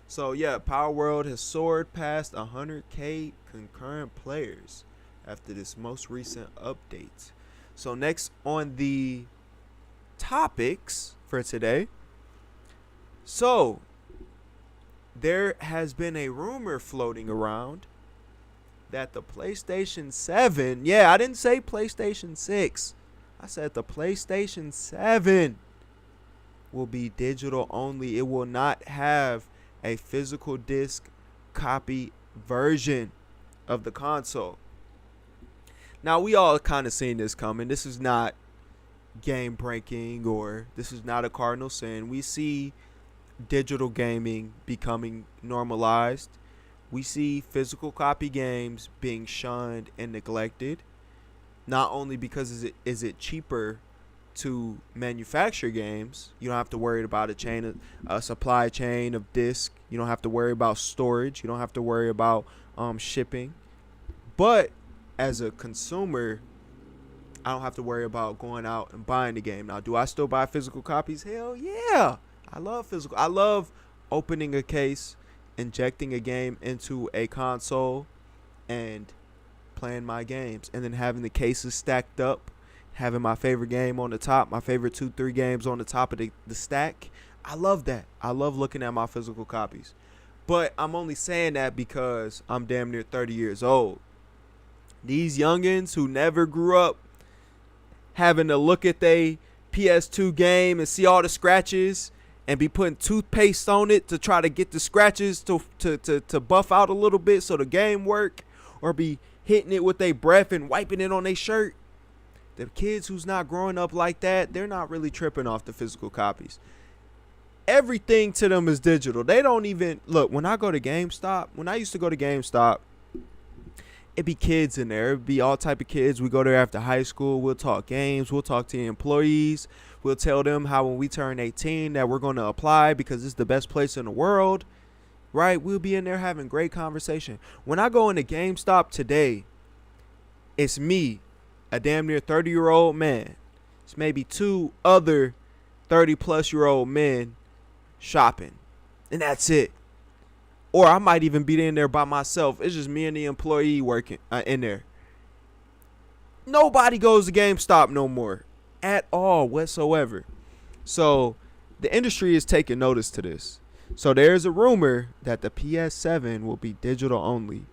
So yeah, Power World has soared past 100K concurrent players after this most recent update. So next on the topics for today. So there has been a rumor floating around that the PlayStation 7, I didn't say PlayStation 6. I said the PlayStation 7 will be digital only. It will not have a physical disc copy version of the console. Now, we all kind of seen this coming. This is not game breaking, or this is not a cardinal sin. We see digital gaming becoming normalized. We see physical copy games being shunned and neglected. Not only because is it cheaper to manufacture games, you don't have to worry about a supply chain of disc. You don't have to worry about storage. You don't have to worry about shipping. But as a consumer, I don't have to worry about going out and buying the game. Now, do I still buy physical copies? Hell yeah. I love physical. I love opening a case, injecting a game into a console, and playing my games, and then having the cases stacked up, having my favorite game on the top, my favorite 2-3 games on the top of the stack. I love that. I love looking at my physical copies. But I'm only saying that because I'm damn near 30 years old. These youngins who never grew up having to look at their PS2 game and see all the scratches and be putting toothpaste on it to try to get the scratches to buff out a little bit so the game work, or be hitting it with their breath and wiping it on their shirt. The kids who's not growing up like that, they're not really tripping off the physical copies. Everything to them is digital. They don't even look. When I used to go to GameStop, it'd be kids in there. It'd be all type of kids. We go there after high school. We'll talk games. We'll talk to the employees. We'll tell them how when we turn 18 that we're going to apply because it's the best place in the world, right? We'll be in there having great conversation. When I go into GameStop today, it's me, a damn near 30-year-old man. It's maybe two other 30-plus-year-old men shopping, and that's it. Or I might even be in there by myself. It's just me and the employee working in there. Nobody goes to GameStop no more at all whatsoever. So the industry is taking notice to this. So there's a rumor that the PS7 will be digital only.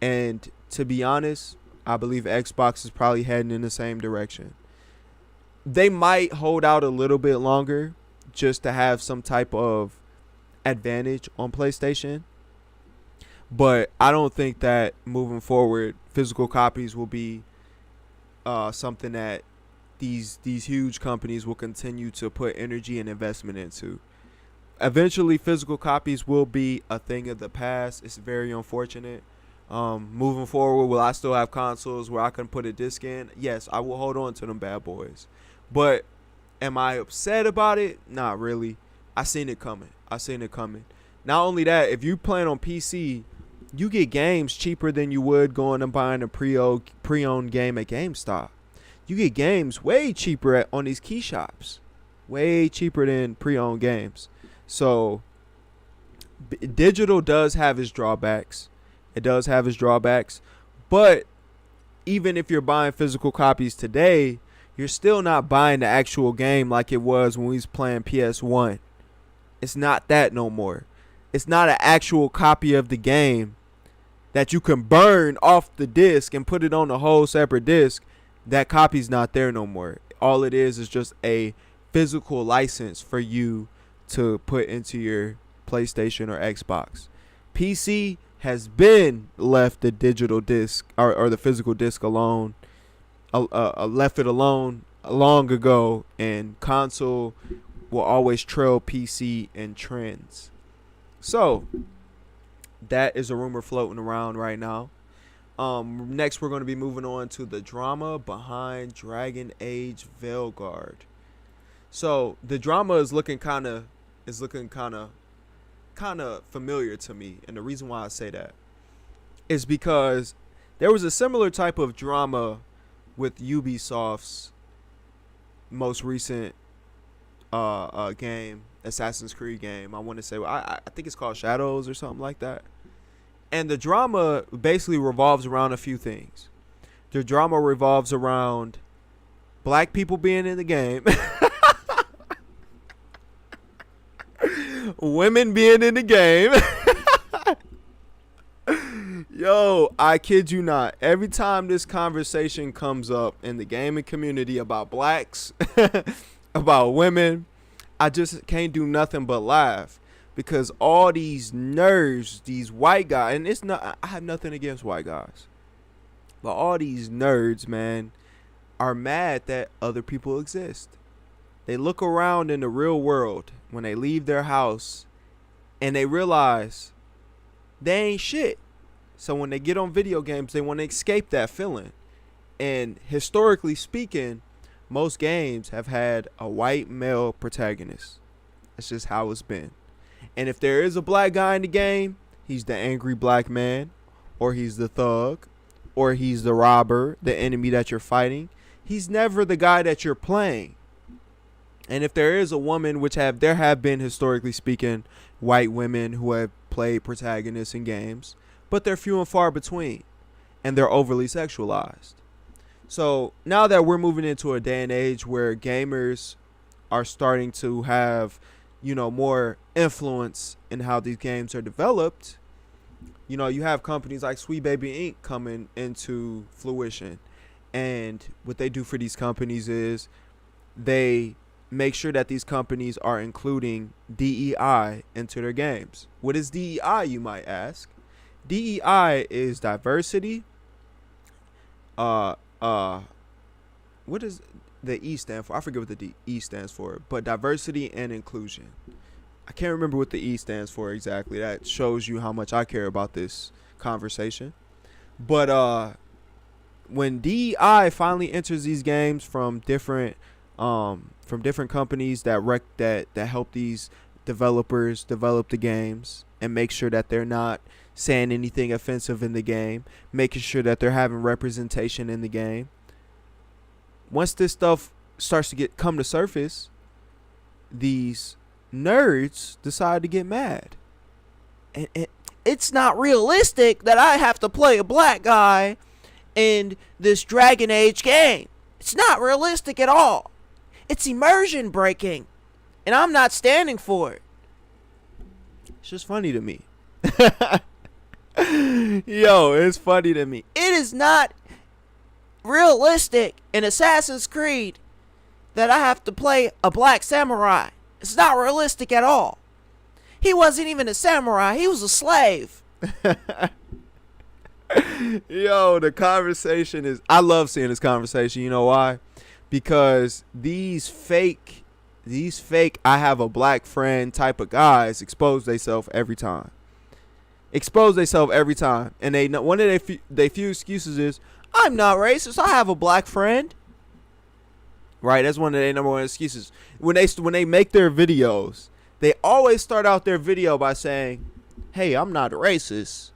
And to be honest, I believe Xbox is probably heading in the same direction. They might hold out a little bit longer just to have some type of advantage on PlayStation, but I don't think that moving forward physical copies will be something that these huge companies will continue to put energy and investment into. Eventually physical copies will be a thing of the past. It's very unfortunate. Moving forward, will I still have consoles where I can put a disc in? Yes, I will hold on to them bad boys, but am I upset about it? Not really. I seen it coming. Not only that, if you playing on PC, you get games cheaper than you would going and buying a pre-owned game at GameStop. You get games way cheaper on these key shops. Way cheaper than pre-owned games. So, digital does have its drawbacks. But even if you're buying physical copies today, you're still not buying the actual game like it was when we was playing PS1. It's not that no more. It's not an actual copy of the game that you can burn off the disc and put it on a whole separate disc. That copy's not there no more. All it is just a physical license for you to put into your PlayStation or Xbox. PC has been left the digital disc or the physical disc alone. Left it alone long ago, and console will always trail PC in trends. So that is a rumor floating around right now. Next we're going to be moving on to the drama behind Dragon Age Veilguard. So the drama is looking kind of familiar to me, and the reason why I say that is because there was a similar type of drama with Ubisoft's most recent game, Assassin's Creed game. I want to say I think it's called Shadows or something like that. And the drama basically revolves around a few things. The drama revolves around black people being in the game, women being in the game. Yo, I kid you not. Every time this conversation comes up in the gaming community about blacks, about women, I just can't do nothing but laugh, because all these nerds, these white guys, and it's not, I have nothing against white guys, but all these nerds, man, are mad that other people exist. They look around in the real world when they leave their house and they realize they ain't shit. So when they get on video games, they want to escape that feeling. And historically speaking, most games have had a white male protagonist. That's just how it's been. And if there is a black guy in the game, he's the angry black man, or he's the thug, or he's the robber, the enemy that you're fighting. He's never the guy that you're playing. And if there is a woman, which there have been, historically speaking, white women who have played protagonists in games, but they're few and far between, and they're overly sexualized. So now that we're moving into a day and age where gamers are starting to have, more influence in how these games are developed, you have companies like Sweet Baby Inc. coming into fruition. And what they do for these companies is they make sure that these companies are including DEI into their games. What is DEI, you might ask? DEI is diversity. What does the E stand for? I forget what the E stands for, but diversity and inclusion. I can't remember what the E stands for exactly. That shows you how much I care about this conversation. But when DEI finally enters these games from different companies that help these developers develop the games and make sure that they're not saying anything offensive in the game, making sure that they're having representation in the game. Once this stuff starts to come to surface, these nerds decide to get mad. And it's not realistic that I have to play a black guy in this Dragon Age game. It's not realistic at all. It's immersion breaking, and I'm not standing for it. It's just funny to me. Yo, it's funny to me. It is not realistic in Assassin's Creed that I have to play a black samurai. It's not realistic at all. He wasn't even a samurai. He was a slave. Yo, the conversation is... I love seeing this conversation. You know why? Because these fake I have a black friend type of guys expose themselves every time. And they one of their few excuses is, I'm not racist. I have a black friend. Right? That's one of their number one excuses. When they make their videos, they always start out their video by saying, hey, I'm not racist,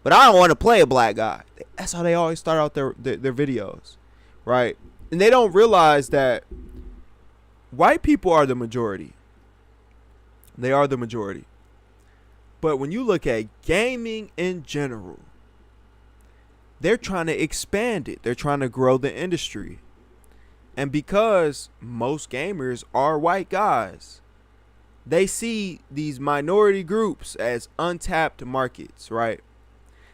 but I don't want to play a black guy. That's how they always start out their videos. Right? And they don't realize that white people are the majority. They are the majority. But when you look at gaming in general, they're trying to expand it. They're trying to grow the industry. And because most gamers are white guys, they see these minority groups as untapped markets, right?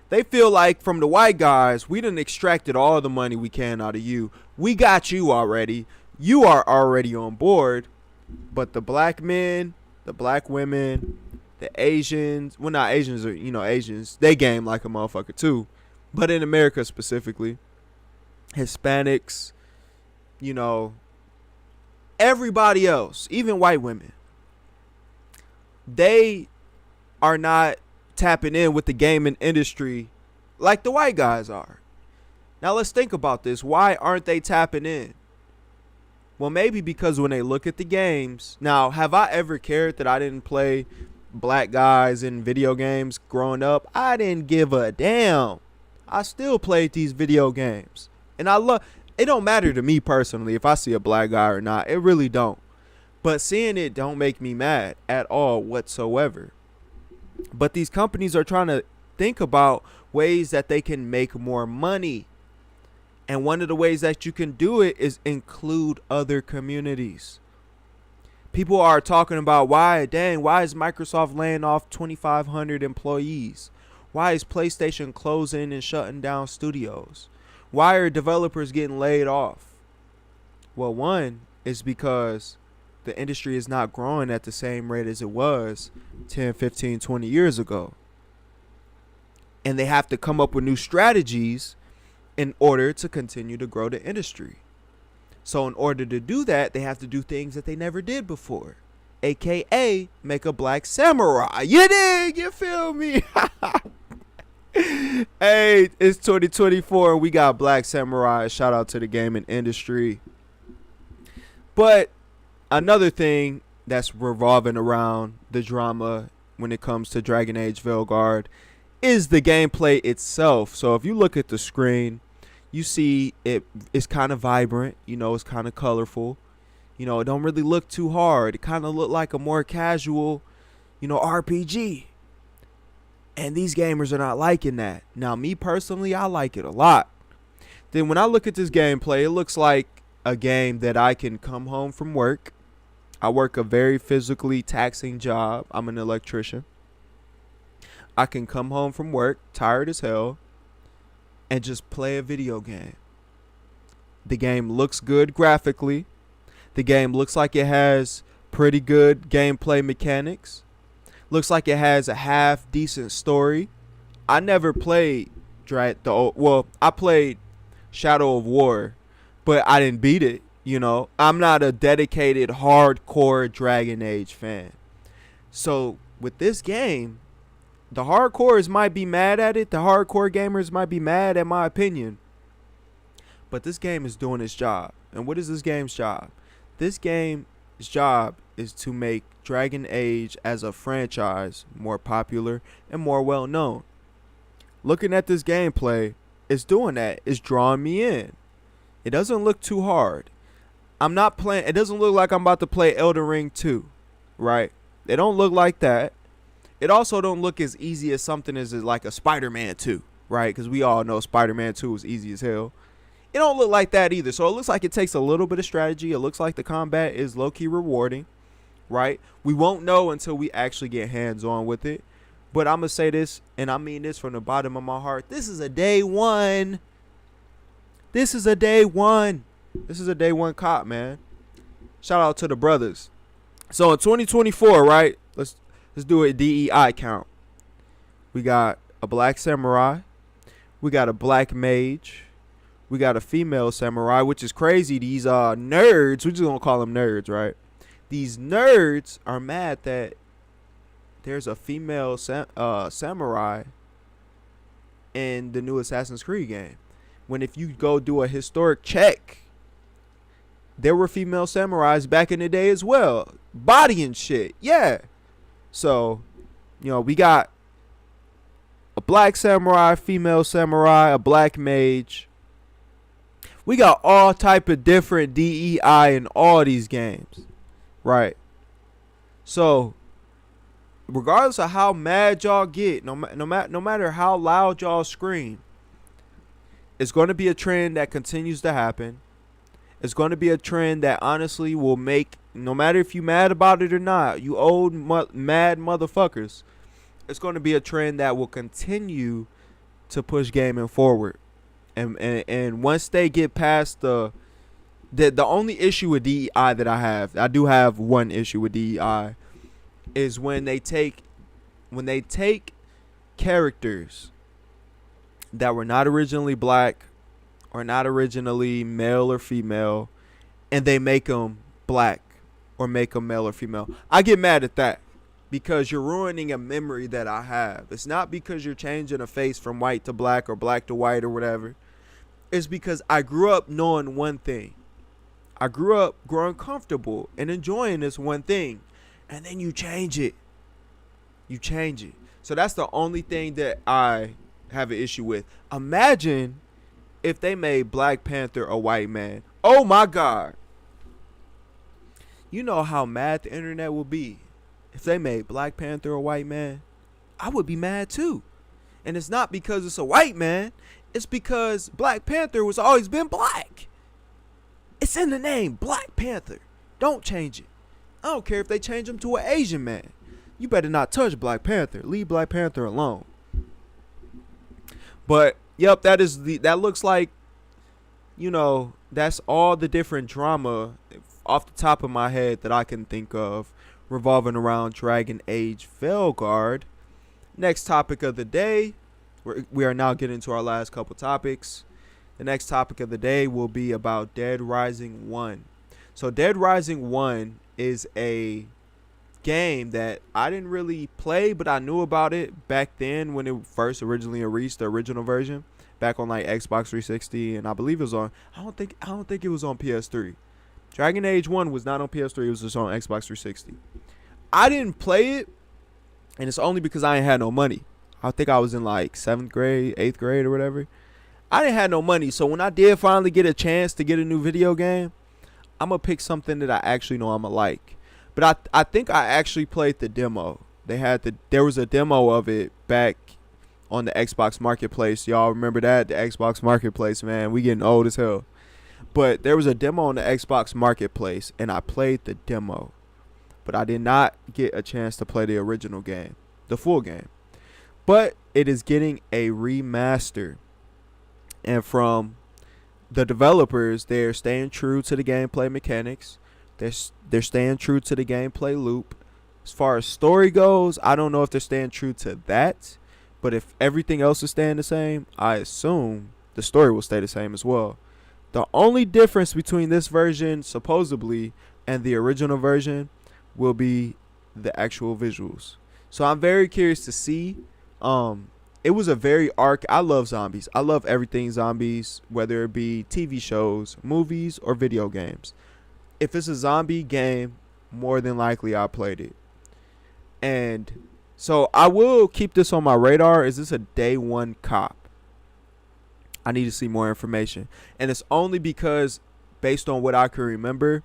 They feel like from the white guys, we done extracted all the money we can out of you. We got you already. You are already on board. But the black men, the black women, the Asians, well, not Asians, are Asians, they game like a motherfucker too. But in America specifically, Hispanics, everybody else, even white women, they are not tapping in with the gaming industry like the white guys are. Now let's think about this. Why aren't they tapping in? Well, maybe because when they look at the games. Now, have I ever cared that I didn't play black guys in video games growing up? I didn't give a damn. I still played these video games. And it don't matter to me personally if I see a black guy or not. It really don't. But seeing it don't make me mad at all whatsoever. But these companies are trying to think about ways that they can make more money. And one of the ways that you can do it is include other communities. People are talking about why is Microsoft laying off 2,500 employees? Why is PlayStation closing and shutting down studios? Why are developers getting laid off? Well, one is because the industry is not growing at the same rate as it was 10, 15, 20 years ago. And they have to come up with new strategies in order to continue to grow the industry. So in order to do that, they have to do things that they never did before. AKA make a black samurai. You dig? You feel me? Hey, it's 2024 and we got black samurai. Shout out to the gaming industry. But another thing that's revolving around the drama when it comes to Dragon Age Veilguard is the gameplay itself. So if you look at the screen, you see it's kind of vibrant, it's kind of colorful. It don't really look too hard. It kind of look like a more casual, RPG. And these gamers are not liking that. Now, me personally, I like it a lot. Then when I look at this gameplay, it looks like a game that I can come home from work. I work a very physically taxing job. I'm an electrician. I can come home from work, tired as hell, and just play a video game. The game looks good graphically. The game looks like it has pretty good gameplay mechanics. Looks like it has a half decent story. I never played I played Shadow of War, but I didn't beat it, I'm not a dedicated hardcore Dragon Age fan. So with this game, The hardcores might be mad at it. The hardcore gamers might be mad at my opinion. But this game is doing its job. And what is this game's job? This game's job is to make Dragon Age as a franchise more popular and more well known. Looking at this gameplay, it's doing that. It's drawing me in. It doesn't look too hard. I'm not playing. It doesn't look like I'm about to play Elden Ring 2, right? It don't look like that. It also don't look as easy as something as like a Spider-Man 2, right? Because we all know Spider-Man 2 is easy as hell. It don't look like that either. So it looks like it takes a little bit of strategy. It looks like the combat is low-key rewarding, right? We won't know until we actually get hands-on with it. But I'm going to say this, and I mean this from the bottom of my heart. This is a day one. This is a day one. This is a day one cop, man. Shout out to the brothers. So in 2024, right? Let's do a DEI count. We got a black samurai. We got a black mage. We got a female samurai, which is crazy. These nerds, we're just going to call them nerds, right? These nerds are mad that there's a female samurai in the new Assassin's Creed game. When if you go do a historic check, there were female samurais back in the day as well. Body and shit. Yeah. So, we got a black samurai, female samurai, a black mage. We got all type of different DEI in all these games, right? So, regardless of how mad y'all get, no matter how loud y'all scream, it's going to be a trend that continues to happen. It's going to be a trend that honestly will make, no matter if you mad about it or not, you old mad motherfuckers, it's going to be a trend that will continue to push gaming forward. And once they get past the only issue with DEI that I do have one issue with DEI, is when they take characters that were not originally black or not originally male or female, and they make them black or make them male or female. I get mad at that because you're ruining a memory that I have. It's not because you're changing a face from white to black or black to white or whatever. It's because I grew up knowing one thing. I grew up growing comfortable and enjoying this one thing. And then you change it. You change it. So that's the only thing that I have an issue with. Imagine if they made Black Panther a white man. Oh my God. You know how mad the internet will be if they made Black Panther a white man. I would be mad too. And it's not because it's a white man. It's because Black Panther was always been black. It's in the name, Black Panther. Don't change it. I don't care if they change him to an Asian man. You better not touch Black Panther. Leave Black Panther alone. But yep, that looks like, that's all the different drama off the top of my head that I can think of revolving around Dragon Age Veilguard. Next topic of the day. We are now getting to our last couple topics. The next topic of the day will be about Dead Rising 1. So Dead Rising 1 is a game that I didn't really play, but I knew about it back then when it first originally released, the original version, back on like Xbox 360, and I believe it was on, I don't think it was on PS3. Dragon Age 1 was not on PS3, it was just on Xbox 360. I didn't play it, and it's only because I ain't had no money. I think I was in like 7th grade, 8th grade or whatever. I didn't have no money, so when I did finally get a chance to get a new video game, I'm going to pick something that I actually know I'm going to like. But I think I actually played the demo. There was a demo of it back on the Xbox Marketplace. Y'all remember that? The Xbox Marketplace, man. We getting old as hell. But there was a demo on the Xbox Marketplace, and I played the demo. But I did not get a chance to play the original game, the full game. But it is getting a remaster. And from the developers, they're staying true to the gameplay mechanics. They're staying true to the gameplay loop. As far as story goes, I don't know if they're staying true to that. But if everything else is staying the same, I assume the story will stay the same as well. The only difference between this version, supposedly, and the original version will be the actual visuals. So I'm very curious to see It was a very I love zombies. I love everything zombies, whether it be TV shows, movies, or video games. If it's a zombie game, more than likely I played it. And so I will keep this on my radar. Is this a day one cop? I need to see more information. And it's only because, based on what I can remember,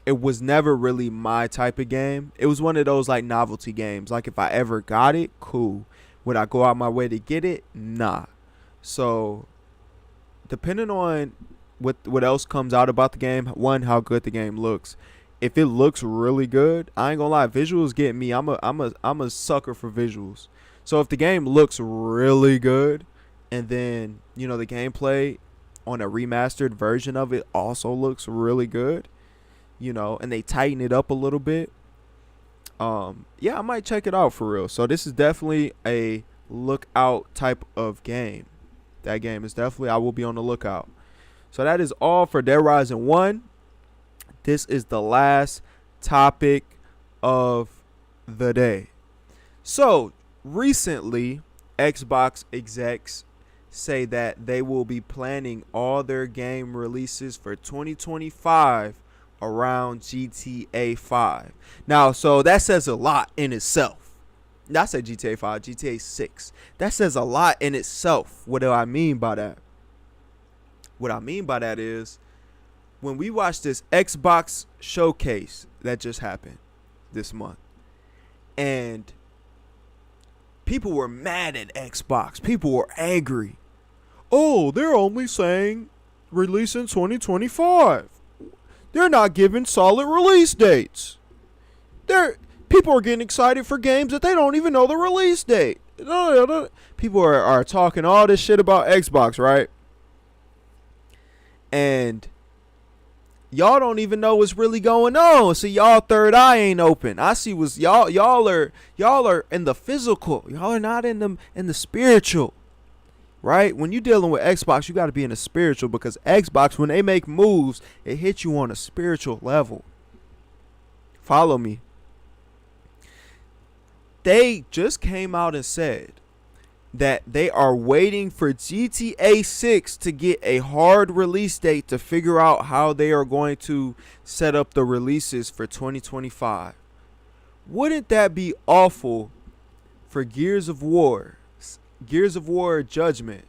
it was never really my type of game. It was one of those like novelty games. Like if I ever got it, cool. Would I go out my way to get it? Nah. So depending on what else comes out about the game, one, how good the game looks. If it looks really good, I ain't gonna lie, visuals get me. I'm a sucker for visuals. So if the game looks really good, and then the gameplay on a remastered version of it also looks really good, and they tighten it up a little bit, yeah, I might check it out for real. So this is definitely a lookout type of game. That game is definitely, I will be on the lookout. So that is all for Dead Rising 1. This is the last topic of the day. So recently, Xbox execs say that they will be planning all their game releases for 2025 around GTA 5. Now, so that says a lot in itself. I said GTA 5, GTA 6. That says a lot in itself. What do I mean by that? What I mean by that is, when we watched this Xbox showcase that just happened this month, and people were mad at Xbox. People were angry. Oh, they're only saying release in 2025. They're not giving solid release dates. People are getting excited for games that they don't even know the release date. People are talking all this shit about Xbox, right? And y'all don't even know what's really going on. So y'all third eye ain't open. I see what's y'all are in the physical. Y'all are not in the spiritual. Right? When you're dealing with Xbox, you got to be in the spiritual, because Xbox, when they make moves, it hits you on a spiritual level. Follow me. They just came out and said that they are waiting for GTA 6 to get a hard release date to figure out how they are going to set up the releases for 2025. Wouldn't that be awful for Gears of War Judgment?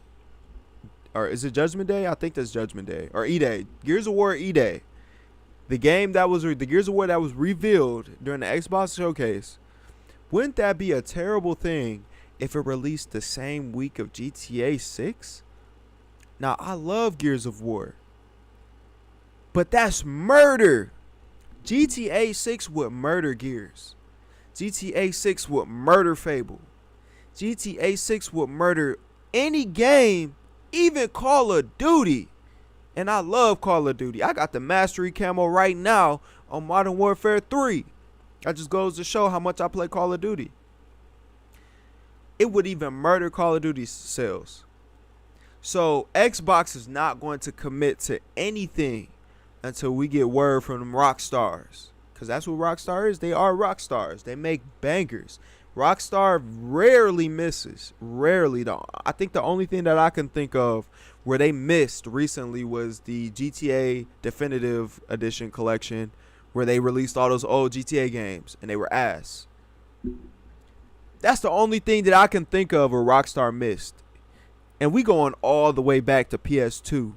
Or is it Judgment Day? I think that's Judgment Day. Or E-Day. Gears of War E-Day. The game that was, the Gears of War that was revealed during the Xbox showcase. Wouldn't that be a terrible thing if it released the same week of GTA 6? Now, I love Gears of War, but that's murder. GTA 6 would murder Gears. GTA 6 would murder Fable. GTA 6 would murder any game, even Call of Duty. And I love Call of Duty. I got the Mastery Camo right now on Modern Warfare 3. That just goes to show how much I play Call of Duty. It would even murder Call of Duty sales. So Xbox is not going to commit to anything until we get word from them rock stars. Because that's what Rockstar is. They are rock stars. They make bangers. Rockstar rarely misses. Rarely, though. I think the only thing that I can think of where they missed recently was the GTA Definitive Edition collection, where they released all those old GTA games and they were ass. That's the only thing that I can think of where Rockstar missed. And we going all the way back to PS2.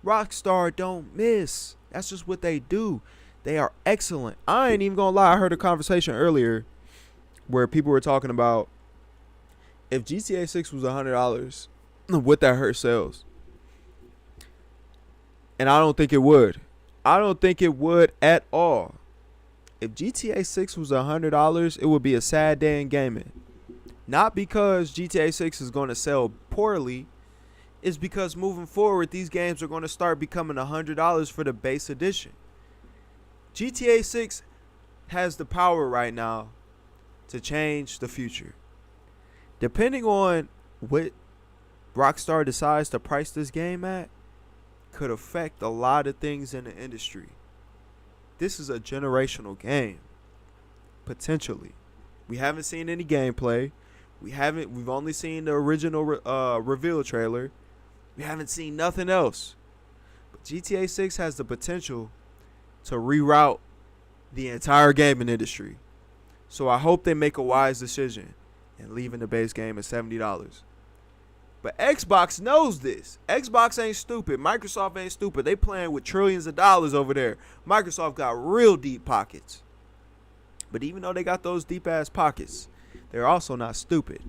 Rockstar don't miss. That's just what they do. They are excellent. I ain't even gonna lie. I heard a conversation earlier where people were talking about if GTA 6 was $100, would that hurt sales? And I don't think it would. I don't think it would at all. If GTA 6 was $100, it would be a sad day in gaming. Not because GTA 6 is going to sell poorly. It's because moving forward, these games are going to start becoming $100 for the base edition. GTA 6 has the power right now to change the future. Depending on what Rockstar decides to price this game at, could affect a lot of things in the industry. This is a generational game, potentially. We haven't seen any gameplay. We've only seen the original reveal trailer. We haven't seen nothing else. But GTA 6 has the potential to reroute the entire gaming industry. So I hope they make a wise decision and leaving the base game at $70. But Xbox knows this. Xbox ain't stupid. Microsoft ain't stupid. They playing with trillions of dollars over there. Microsoft got real deep pockets. But even though they got those deep ass pockets, they're also not stupid.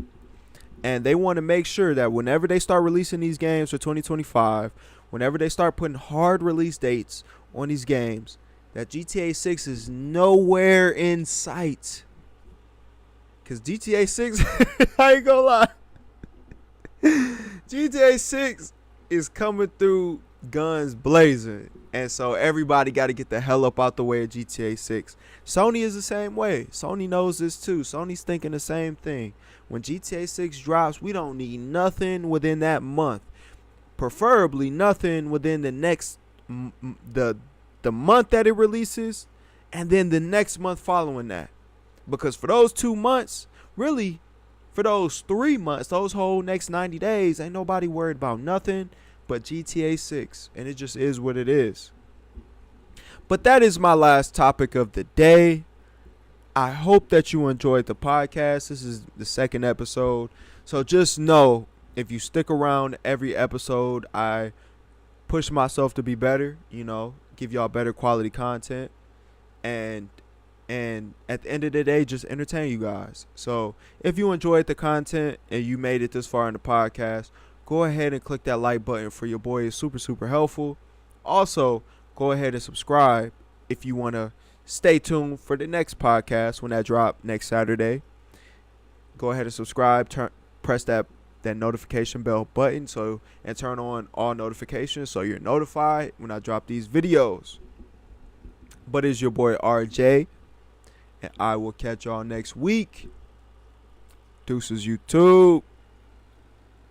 And they want to make sure that whenever they start releasing these games for 2025, whenever they start putting hard release dates on these games, that GTA 6 is nowhere in sight. Because GTA 6, I ain't gonna lie, GTA 6 is coming through guns blazing. And so everybody got to get the hell up out the way of GTA 6. Sony is the same way. Sony knows this too. Sony's thinking the same thing. When GTA 6 drops, we don't need nothing within that month. Preferably nothing within the next the month that it releases, and then the next month following that. Because for those 2 months, really, for those 3 months, those whole next 90 days, ain't nobody worried about nothing but GTA 6. And it just is what it is. But that is my last topic of the day. I hope that you enjoyed the podcast. This is the second episode. So just know, if you stick around every episode, I push myself to be better, give y'all better quality content. And at the end of the day, just entertain you guys. So if you enjoyed the content and you made it this far in the podcast, go ahead and click that like button for your boy. It's super, super helpful. Also, go ahead and subscribe if you want to stay tuned for the next podcast when that drop next Saturday. Go ahead and subscribe. Press that notification bell button and turn on all notifications so you're notified when I drop these videos. But it's your boy RJ, and I will catch y'all next week. Deuces, YouTube.